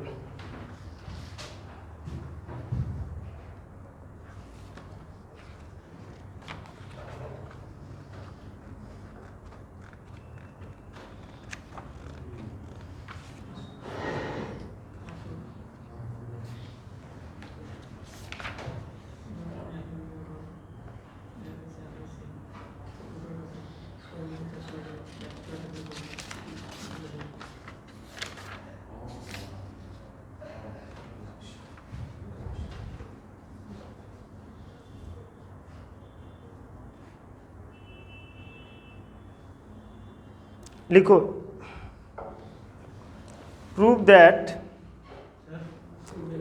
लिखो, प्रूव दैट,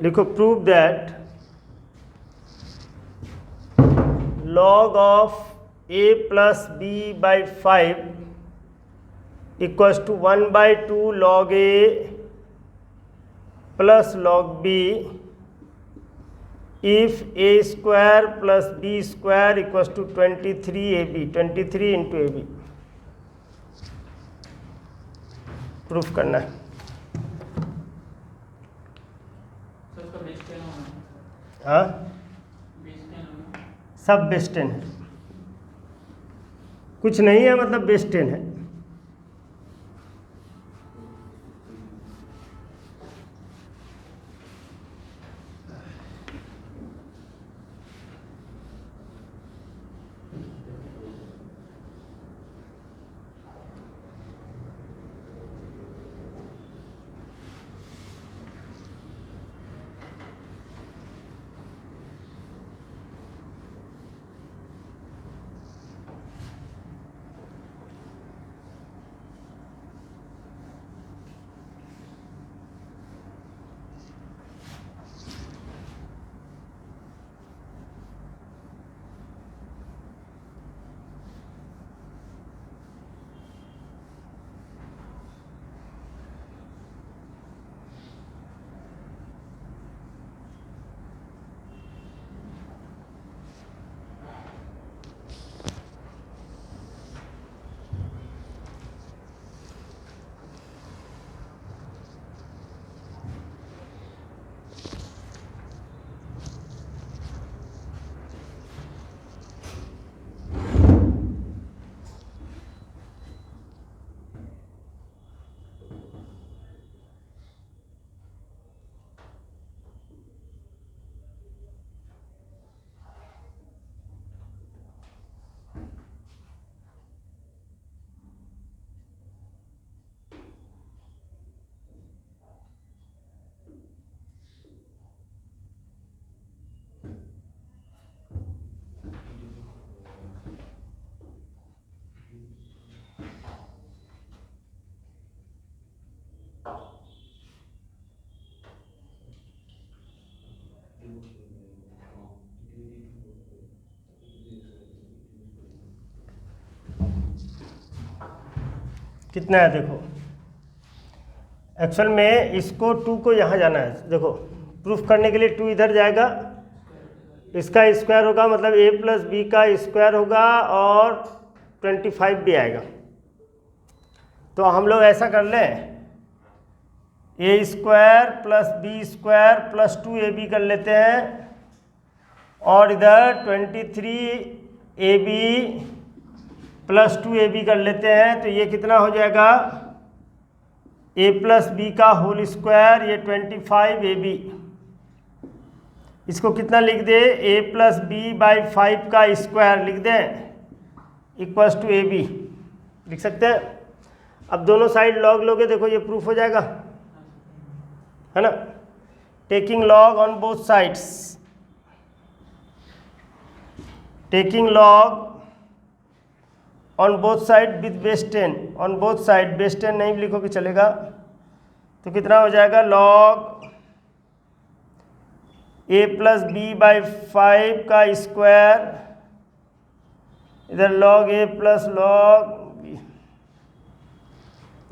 लिखो prove that log of a plus b by 5 equals to 1 by 2 log a plus log b if a square plus b square equals to 23ab, 23 into ab। Proof करना है। Sir इसका base 10 होना है। हाँ, base 10 होना है। सब base 10 है, कुछ नहीं है मतलब बेस 10 है। कितना है देखो, एक्चुअल में इसको 2 को यहाँ जाना है। देखो प्रूफ करने के लिए 2 इधर जाएगा, इसका स्क्वायर होगा मतलब a प्लस बी का स्क्वायर होगा और 25 भी आएगा। तो हम लोग ऐसा कर लें, a square plus B square plus 2ab कर लेते हैं और इधर 23ab प्लस 2ab कर लेते हैं। तो ये कितना हो जाएगा, a प्लस बी का होल स्क्वायर, ये 25ab। इसको कितना लिख दे, a प्लस बी बाई 5 का स्क्वायर लिख दें इक्वल्स टू ab, लिख सकते हैं। अब दोनों साइड लॉग लोगे, देखो ये प्रूफ हो जाएगा, है ना। Taking log on both sides, taking log on both side with base 10, on both side base 10 नहीं भी लिखोगे चलेगा। तो कितना हो जाएगा, log a plus B by 5 का स्क्वायर, इधर log a plus log b।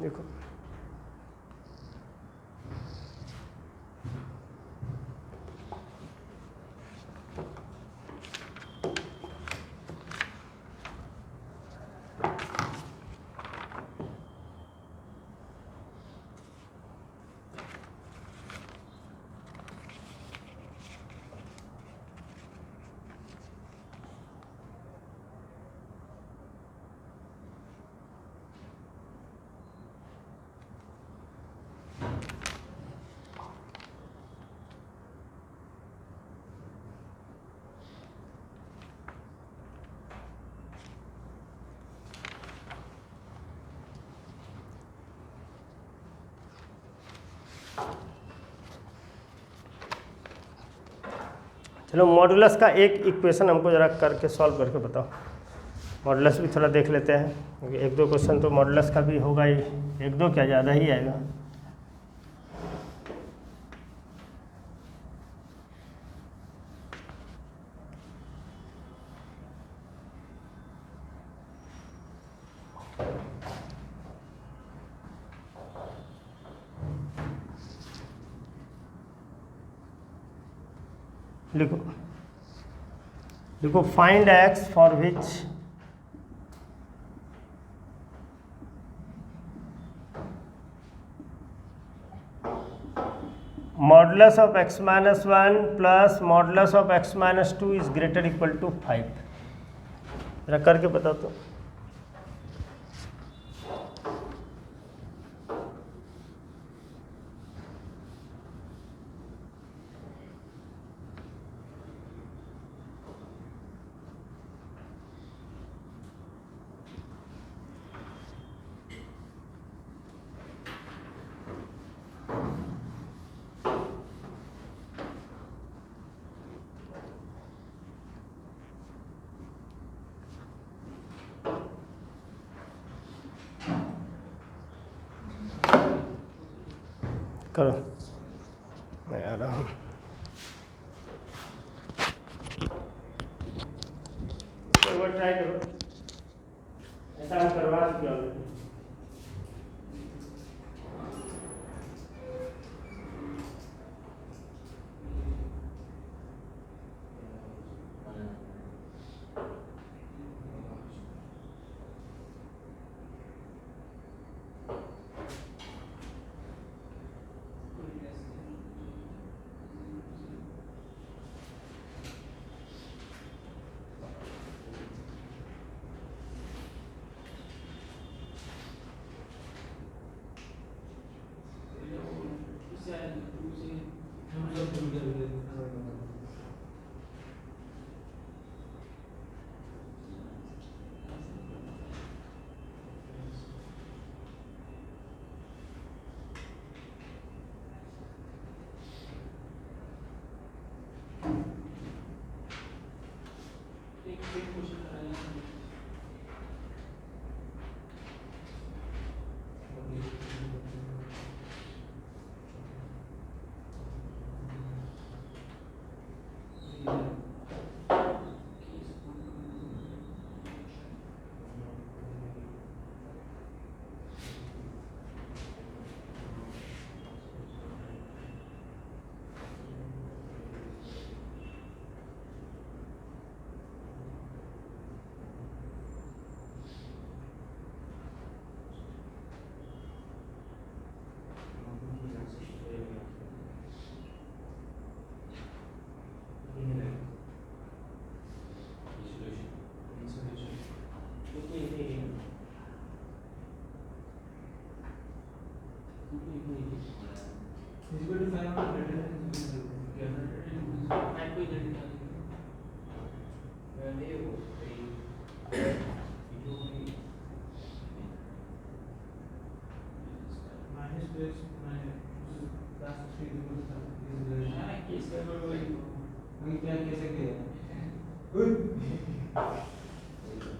देखो चलो मॉडुलस का एक इक्वेशन हमको ज़रा करके सॉल्व करके बताओ। मॉडुलस भी थोड़ा देख लेते हैं, क्योंकि एक दो क्वेश्चन तो मॉडुलस का भी होगा ही, एक दो क्या ज़्यादा ही आएगा। लिखो लिखो find X for which modulus of x minus 1 plus modulus of x minus 2 is greater equal to 5। जरा करके बता तो। करो, मैं आ रहा हूँ। एक बार ट्राई करो, ऐसा हम करवा चुके हैं।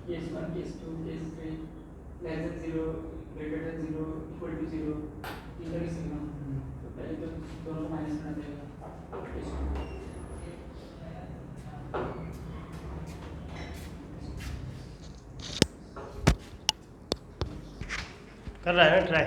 Case 1 case 2 case 3 less than 0 greater than 0 equal to 0 तीनों की सीमा। तो पहले तो दोनों को माइनस करना पड़ेगा। कर रहा है ना ट्राई।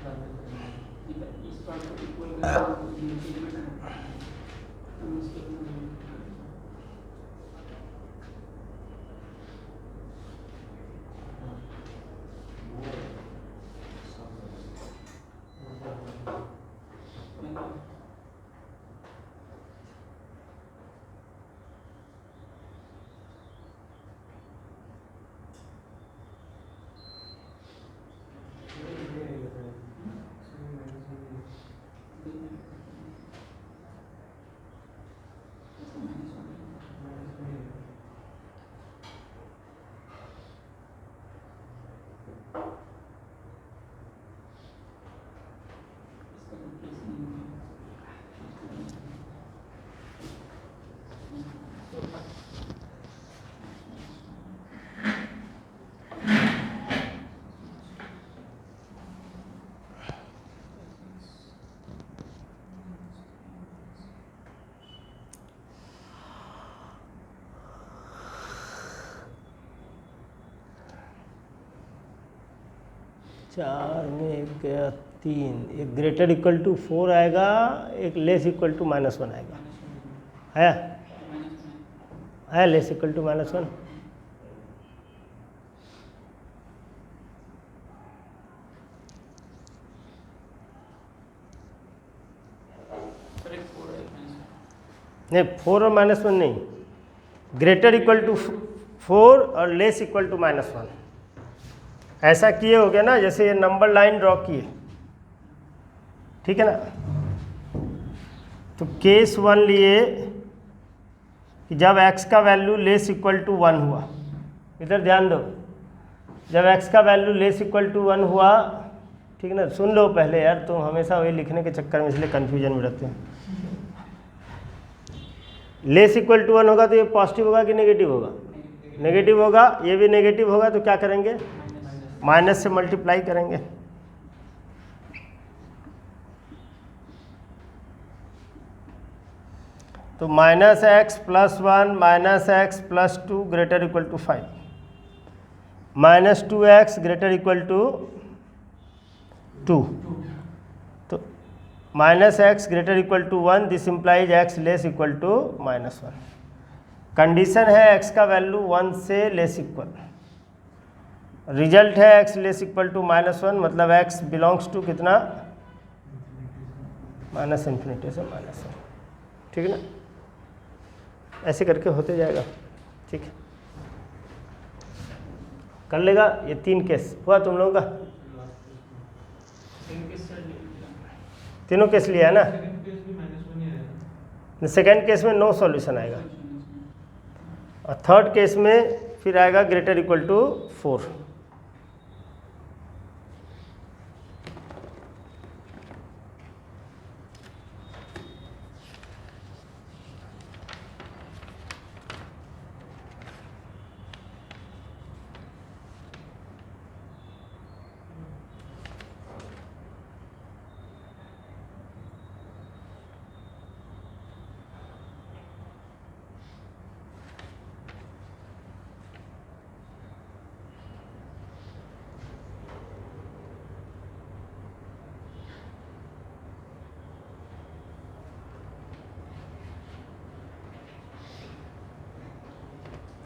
इस पार्ट को इक्वल करके लिमिट करना हम उसके चार में एक गया 3, एक ग्रेटर इक्वल टू 4 आएगा, एक लेस इक्वल टू -1 आएगा। है लेस इक्वल टू -1। नहीं 4 और -1 नहीं, ग्रेटर इक्वल टू 4 और लेस इक्वल टू -1। ऐसा किए हो गया ना, जैसे ये नंबर लाइन ड्रॉ किए, ठीक है ना। तो केस 1 लिए कि जब x का वैल्यू लेस इक्वल टू 1 हुआ, इधर ध्यान दो, जब x का वैल्यू लेस इक्वल टू 1 हुआ, ठीक है ना। सुन लो पहले यार, तुम हमेशा वही लिखने के चक्कर में इसलिए कन्फ्यूजन में रहते हैं। लेस इक्वल टू 1 होगा तो ये पॉजिटिव होगा कि नेगेटिव होगा? नेगेटिव होगा। ये भी नेगेटिव होगा तो क्या करेंगे? माइनस से मल्टीप्लाई करेंगे। तो -x + 1 -x + 2 greater equal to 5, -2x greater equal to 2, तो -x greater equal to 1, this implies x less equal to -1। Condition है x का वैल्यू 1 से लेस इक्वल, रिजल्ट है x लेस इक्वल टू -1, मतलब x belongs to कितना? -∞ से -1, ठीक है ना। ऐसे करके होते जाएगा, ठीक है। कर लेगा। ये 3 केस हुआ तुम लोगों का, तीनों केस लिया है ना। सेकेंड केस में नो सॉल्यूशन आएगा, और थर्ड केस में फिर आएगा ग्रेटर इक्वल टू 4।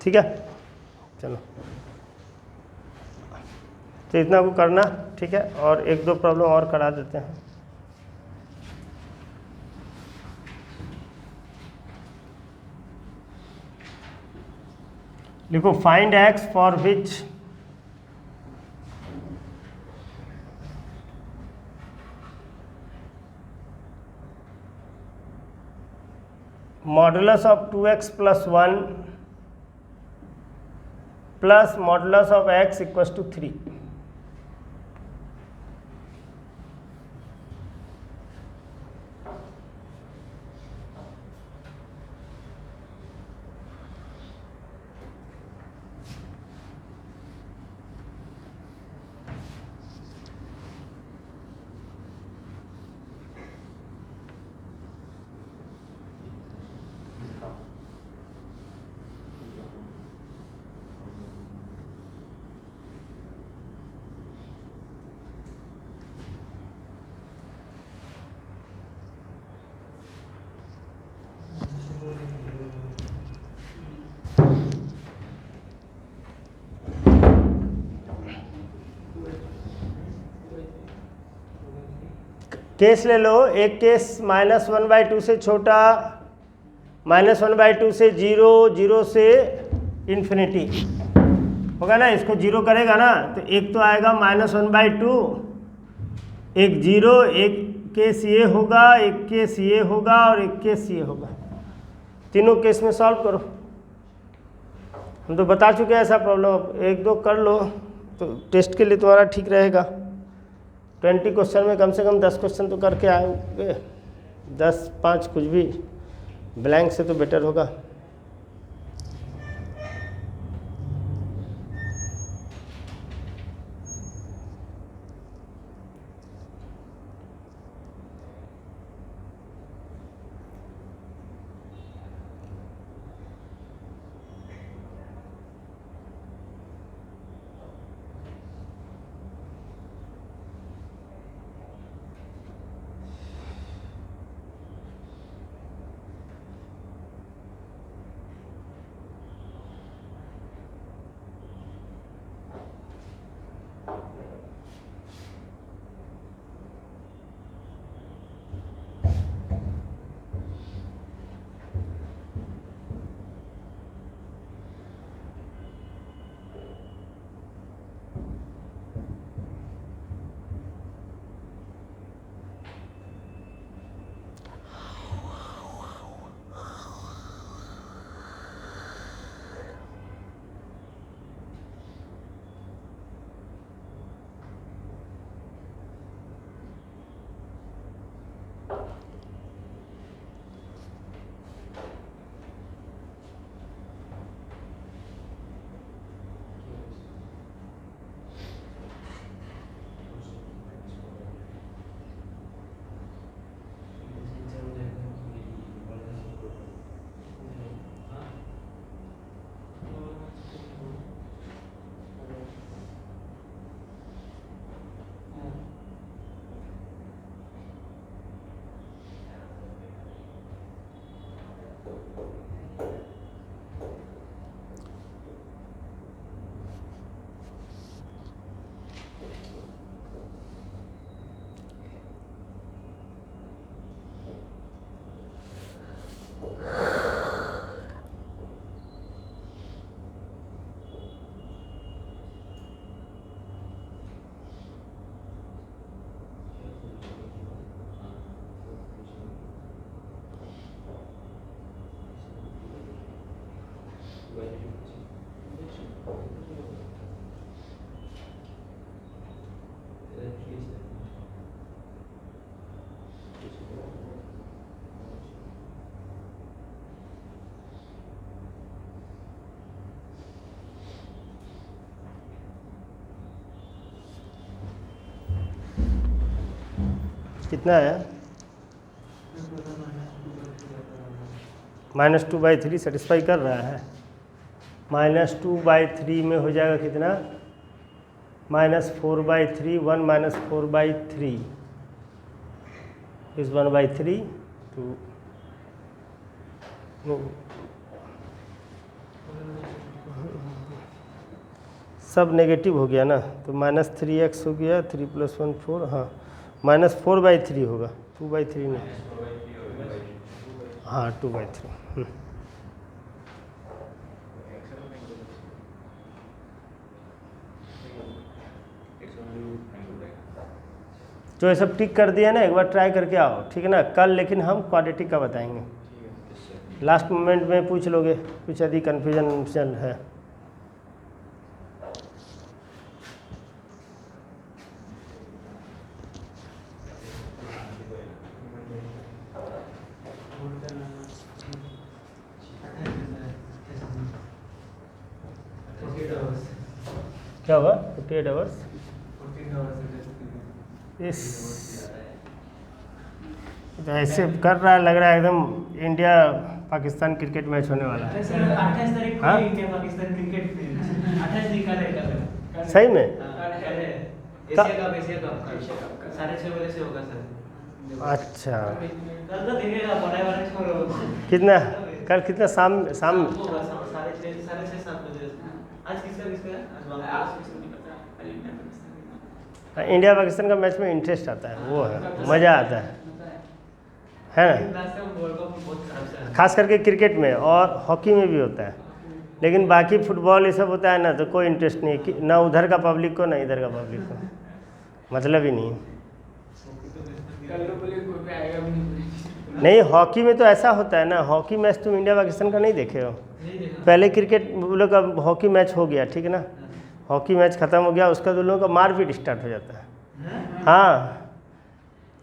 ठीक है, चलो तो इतना को करना, ठीक है। और 1-2 प्रॉब्लम और करा देते हैं। लिखो find x for which modulus of 2x + 1 plus modulus of x equals to 3। Case ले लो, एक केस -1/2 से छोटा, -1/2 से 0, 0 से इन्फिनिटी होगा ना, इसको 0 करेगा ना तो एक तो आएगा -1/2, एक 0, एक केस ये होगा, एक केस ये होगा और एक केस ये होगा। तीनों केस में सॉल्व करो। हम तो बता चुके हैं ऐसा प्रॉब्लम, एक दो कर लो तो टेस्ट के लिए तुम्हारा ठीक रहेगा। 20 क्वेश्चन में कम से कम 10 क्वेश्चन तो करके आएंगे, 10, 5 कुछ भी, ब्लैंक से तो बेटर होगा। कितना आया? -2/3 सेटिस्फाई कर रहा है। -2/3 में हो जाएगा कितना? -4/3, 1 -4/3 इस 1/3 तो सब नेगेटिव हो गया ना, तो -3x हो गया, 3 + 1 4, हाँ -4/3 होगा, 2/3 नहीं, हाँ 2/3। जो ये सब टिक कर दिया ना, एक बार ट्राई करके आओ, ठीक है ना। कल लेकिन हम क्वाड्रेटिक का बताएंगे, लास्ट मोमेंट में पूछ लोगे, कुछ यदि कन्फ्यूजन है। क्या हुआ? 48 आवर्स इस तो ऐसे कर रहा है, लग रहा है एकदम इंडिया पाकिस्तान क्रिकेट मैच होने वाला है। 28 तारीख हाँ? को इंडिया पाकिस्तान क्रिकेट मैच 28 निकाल है। सही में? एशिया कप 6:30 बजे से होगा सर। अच्छा, कल तो देखेगा बड़ा छोड़ो। कितना कल, कितना शाम होगा 6:30 7 बजे। आज किसका है? आज बांग्लादेश। इंडिया पाकिस्तान का मैच में इंटरेस्ट आता है, वो है, मज़ा आता है ना। खास करके क्रिकेट में और हॉकी में भी होता है, लेकिन बाकी फुटबॉल ये सब होता है ना तो कोई इंटरेस्ट नहीं है, ना उधर का पब्लिक को ना इधर का पब्लिक को, मतलब ही नहीं है। नहीं, हॉकी में तो ऐसा होता है ना, हॉकी मैच तुम इंडिया पाकिस्तान का नहीं देखे हो। पहले क्रिकेट वो लोग का हॉकी मैच हो गया, ठीक है ना, हॉकी मैच ख़त्म हो गया, उसका तो लोगों का मारपीट स्टार्ट हो जाता है। हाँ,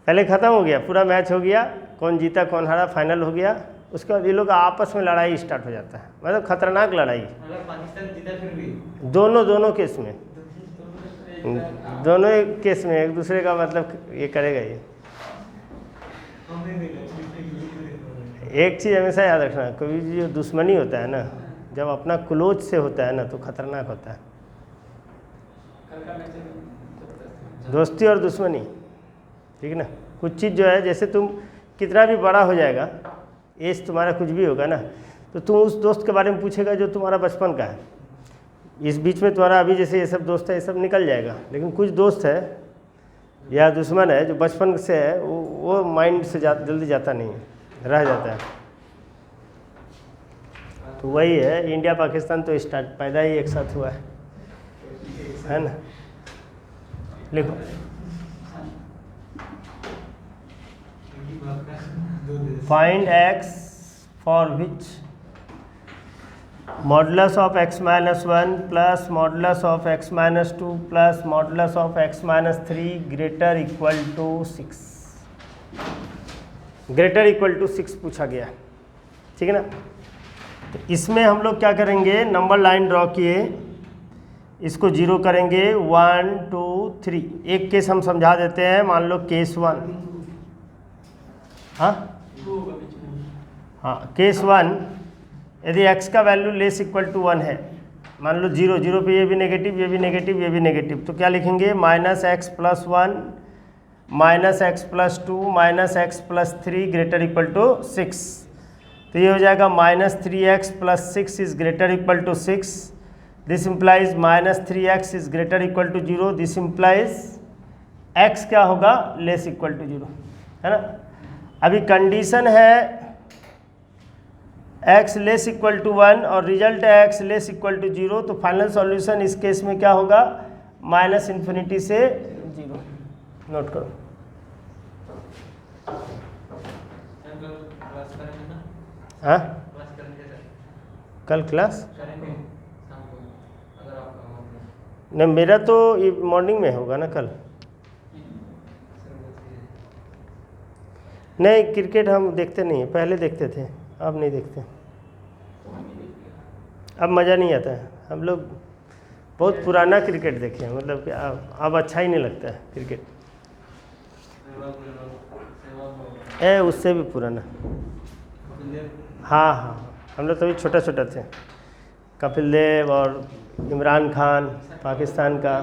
पहले ख़त्म हो गया, पूरा मैच हो गया, कौन जीता कौन हारा फाइनल हो गया, उसके बाद ये लोग आपस में लड़ाई स्टार्ट हो जाता है, मतलब खतरनाक लड़ाई। अगर पाकिस्तान जीता फिर भी दोनों केस में, दोनों केस में एक दूसरे का मतलब ये करेगा ये। एक चीज़ हमेशा याद रखना, कभी जो दुश्मनी होता है ना, जब अपना क्लोज से होता है ना तो खतरनाक होता है। दोस्ती और दुश्मनी, ठीक है ना, कुछ चीज़ जो है, जैसे तुम कितना भी बड़ा हो जाएगा, एज तुम्हारा कुछ भी होगा ना, तो तुम उस दोस्त के बारे में पूछेगा जो तुम्हारा बचपन का है। इस बीच में तुम्हारा अभी जैसे ये सब दोस्त है, ये सब निकल जाएगा, लेकिन कुछ दोस्त है या दुश्मन है जो बचपन से है, वो माइंड से जल्दी जाता नहीं है, रह जाता है। तो वही है, इंडिया पाकिस्तान तो स्टार्ट पैदा ही एक साथ हुआ है ना। लिखो, find x for which modulus of x minus 1 plus modulus of x minus 2 plus modulus of x minus 3 greater equal to 6, greater equal to 6 पूछा गया, ठीक है ना। तो इसमें हम लोग क्या करेंगे, नंबर लाइन ड्रॉ किए, इसको 0 करेंगे, 1 2 3। एक केस हम समझा देते हैं, मान लो केस 1, हाँ केस 1, यदि x का वैल्यू लेस इक्वल टू 1 है, मान लो 0 0 पे ये भी नेगेटिव, ये भी नेगेटिव, ये भी नेगेटिव, तो क्या लिखेंगे, minus X plus 1 minus X plus 2 minus X plus 3 greater equal to 6। तो ये हो जाएगा minus 3x plus 6 is greater equal to 6। This implies minus 3x is greater equal to 0। This implies x क्या होगा, less equal to 0, है ना। अभी condition है x लेस इक्वल टू 1 और रिजल्ट है x लेस इक्वल टू 0, तो final solution इस केस में क्या होगा, माइनस इन्फिनिटी से 0। नोट करो। हाँ, कल क्लास नहीं, मेरा तो मॉर्निंग में होगा ना कल। नहीं, क्रिकेट हम देखते नहीं है, पहले देखते थे, अब नहीं देखते, अब मज़ा नहीं आता है। हम लोग बहुत पुराना क्रिकेट देखे हैं, मतलब कि अब अच्छा ही नहीं लगता है क्रिकेट। उससे भी पुराना, हाँ हाँ, हम लोग तभी छोटा छोटा थे। कपिल देव और इमरान खान, पाकिस्तान का,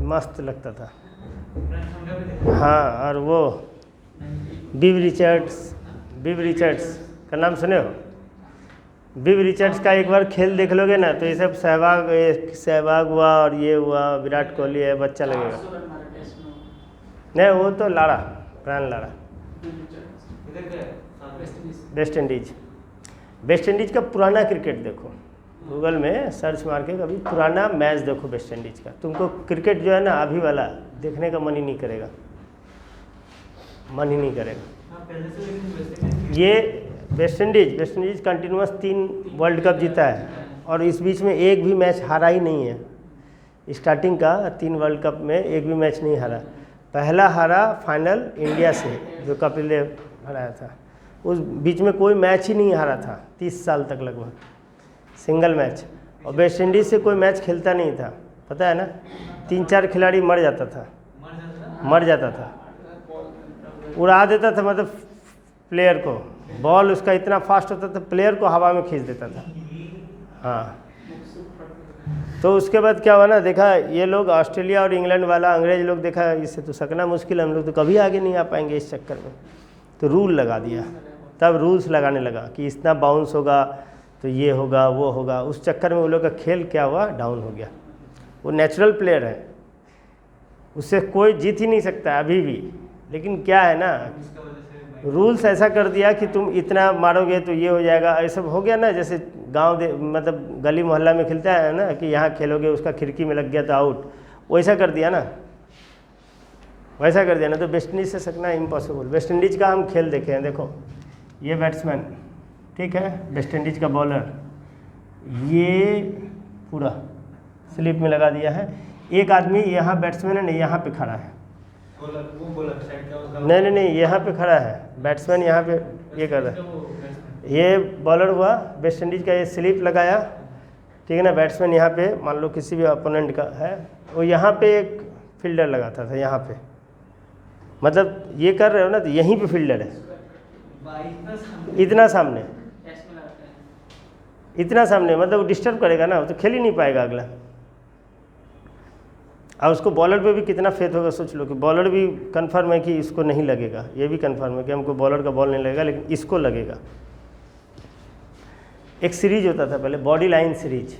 मस्त लगता था। हाँ, और वो बिव रिचर्ड्स का नाम सुने हो? बिव रिचर्ड्स का एक बार खेल देख लोगे ना तो ये सब सहवाग हुआ और ये हुआ, विराट कोहली है, बच्चा लगेगा। नहीं, वो तो लाड़ा, ब्रायन लाड़ा, वेस्ट इंडीज का पुराना क्रिकेट देखो, गूगल में सर्च मार के कभी पुराना मैच देखो वेस्ट इंडीज का, तुमको क्रिकेट जो है ना अभी वाला देखने का मन ही नहीं करेगा, मन ही नहीं करेगा। ये West Indies continuous 3 world cup जीता है और इस बीच में एक भी मैच हारा ही नहीं है। स्टार्टिंग का 3 वर्ल्ड कप में एक भी मैच नहीं हारा। पहला हारा फाइनल इंडिया से, जो कपिल देव हराया था, उस बीच में कोई मैच ही नहीं हारा था 30 साल तक लगभग, सिंगल मैच। और वेस्ट इंडीज से कोई मैच खेलता नहीं था, पता है ना, 3-4 खिलाड़ी मर जाता था, उड़ा देता था, मतलब प्लेयर को, बॉल उसका इतना फास्ट होता था, प्लेयर को हवा में खींच देता था। हाँ, तो उसके बाद क्या हुआ ना, देखा ये लोग ऑस्ट्रेलिया और इंग्लैंड वाला, अंग्रेज लोग, देखा इससे तो सकना मुश्किल है, हम लोग तो कभी आगे नहीं आ पाएंगे इस चक्कर में, तो रूल लगा दिया। तब रूल्स लगाने लगा कि इतना बाउंस होगा तो ये होगा वो होगा। उस चक्कर में वो लोग का खेल क्या हुआ, डाउन हो गया। वो नेचुरल प्लेयर है, उससे कोई जीत ही नहीं सकता अभी भी। लेकिन क्या है ना, इसका वजह से रूल्स ऐसा कर दिया कि तुम इतना मारोगे तो ये हो जाएगा, ऐसा हो गया ना। जैसे गांव मतलब गली मोहल्ला में खेलता है ना कि यहाँ खेलोगे उसका खिड़की में लग गया तो आउट, वैसा कर दिया ना, वैसा कर दिया ना। तो वेस्ट इंडीज से सकना इम्पॉसिबल। वेस्ट इंडीज का हम खेल देखे हैं, देखो ये बैट्समैन, ठीक है, वेस्ट इंडीज का बॉलर, ये पूरा स्लिप में लगा दिया है। एक आदमी यहाँ बैट्समैन है, नहीं यहाँ पे खड़ा है, वो बोलर साइड का उसका नहीं यहाँ पे खड़ा है बैट्समैन, यहाँ पे ये कर रहा है, ये बॉलर हुआ वेस्ट इंडीज का, ये स्लिप लगाया, ठीक है ना। बैट्समैन यहाँ पे मान लो किसी भी अपोनेंट का है, वो यहाँ पे एक फील्डर लगाता था यहाँ पे, मतलब ये कर रहे हो ना तो यहीं पे फील्डर है, इतना सामने, टेस्ट में लगता है। इतना सामने, मतलब वो डिस्टर्ब करेगा ना, वो तो खेल ही नहीं पाएगा अगला। और उसको बॉलर पे भी कितना फेथ होगा सोच लो, कि बॉलर भी कंफर्म है कि इसको नहीं लगेगा, ये भी कंफर्म है कि हमको बॉलर का बॉल नहीं लगेगा, लेकिन इसको लगेगा। एक सीरीज होता था पहले, body line series,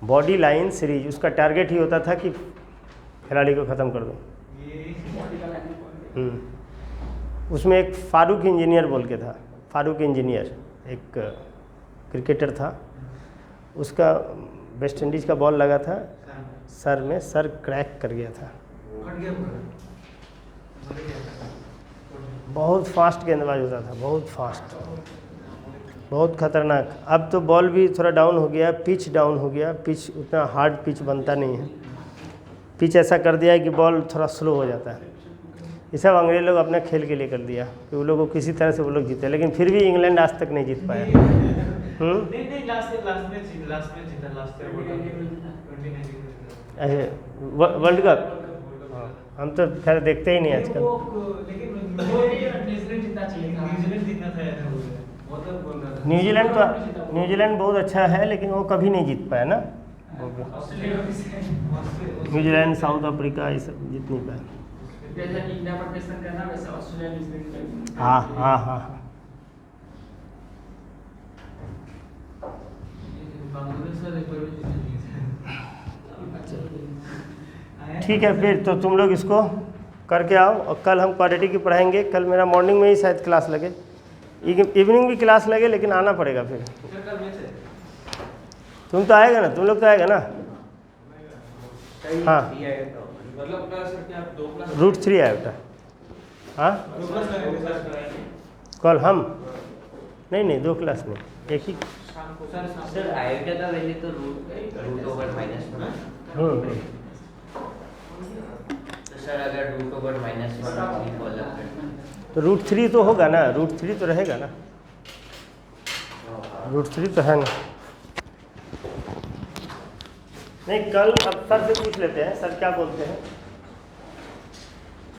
body line series, उसका टारगेट ही होता था कि खिलाड़ी को ख़त्म कर दो। उसमें एक फारूक इंजीनियर बोल के था, फारूक इंजीनियर एक क्रिकेटर था, उसका वेस्ट इंडीज़ का बॉल लगा था सर में, सर क्रैक कर गया था, फट गया पूरा, बहुत फास्ट गेंदबाज होता था, बहुत फास्ट, बहुत खतरनाक। अब तो बॉल भी थोड़ा डाउन हो गया, पिच डाउन हो गया, पिच उतना हार्ड पिच बनता नहीं है, पिच ऐसा कर दिया है कि बॉल थोड़ा स्लो हो जाता है। ये सब अंग्रेज लोग अपने खेल के लिए कर दिया कि वो लोग को किसी तरह से वो लोग जीते, लेकिन फिर भी इंग्लैंड आज तक नहीं जीत पाया। नहीं लास्ट में जीता लास्ट ईयर वर्ल्ड कप हम तो खैर देखते ही नहीं आजकल। लेकिन न्यूजीलैंड जीतना चाहिए था। न्यूजीलैंड जीतना था यार, वो तो बोल रहा था। न्यूजीलैंड बहुत अच्छा है, लेकिन वो कभी नहीं जीत पाया ना। न्यूजीलैंड, साउथ अफ्रीका, ये सब जीत नहीं पाया। जैसा इंडिया पाकिस्तान करना वैसा ऑस्ट्रेलिया न्यूजीलैंड का। हाँ हाँ हाँ, बांग्लादेश का एक बार भी जीता नहीं था। ठीक है, फिर तो तुम लोग इसको करके आओ, और कल हम क्वाड्रेटिक की पढ़ाएंगे। कल मेरा मॉर्निंग में ही शायद क्लास लगे, इवनिंग भी क्लास लगे, लेकिन आना पड़ेगा फिर। तुम तो आएगा ना, तुम लोग तो आएगा ना। हाँ, मतलब क्लास करके आप 2 क्लास √3 आयोटा। हाँ, 2 क्लास करेंगे कल हम नहीं 2 क्लास नहीं, एक ही। शाम को सर आयोटा का वैल्यू तो रूट ओवर -1। तो सर अगर रूट ओवर -1 को अलग करना तो √3 तो होगा ना, √3 तो रहेगा ना, √3 तो है ना। नहीं, कल अब सर से पूछ लेते हैं, सर क्या बोलते हैं।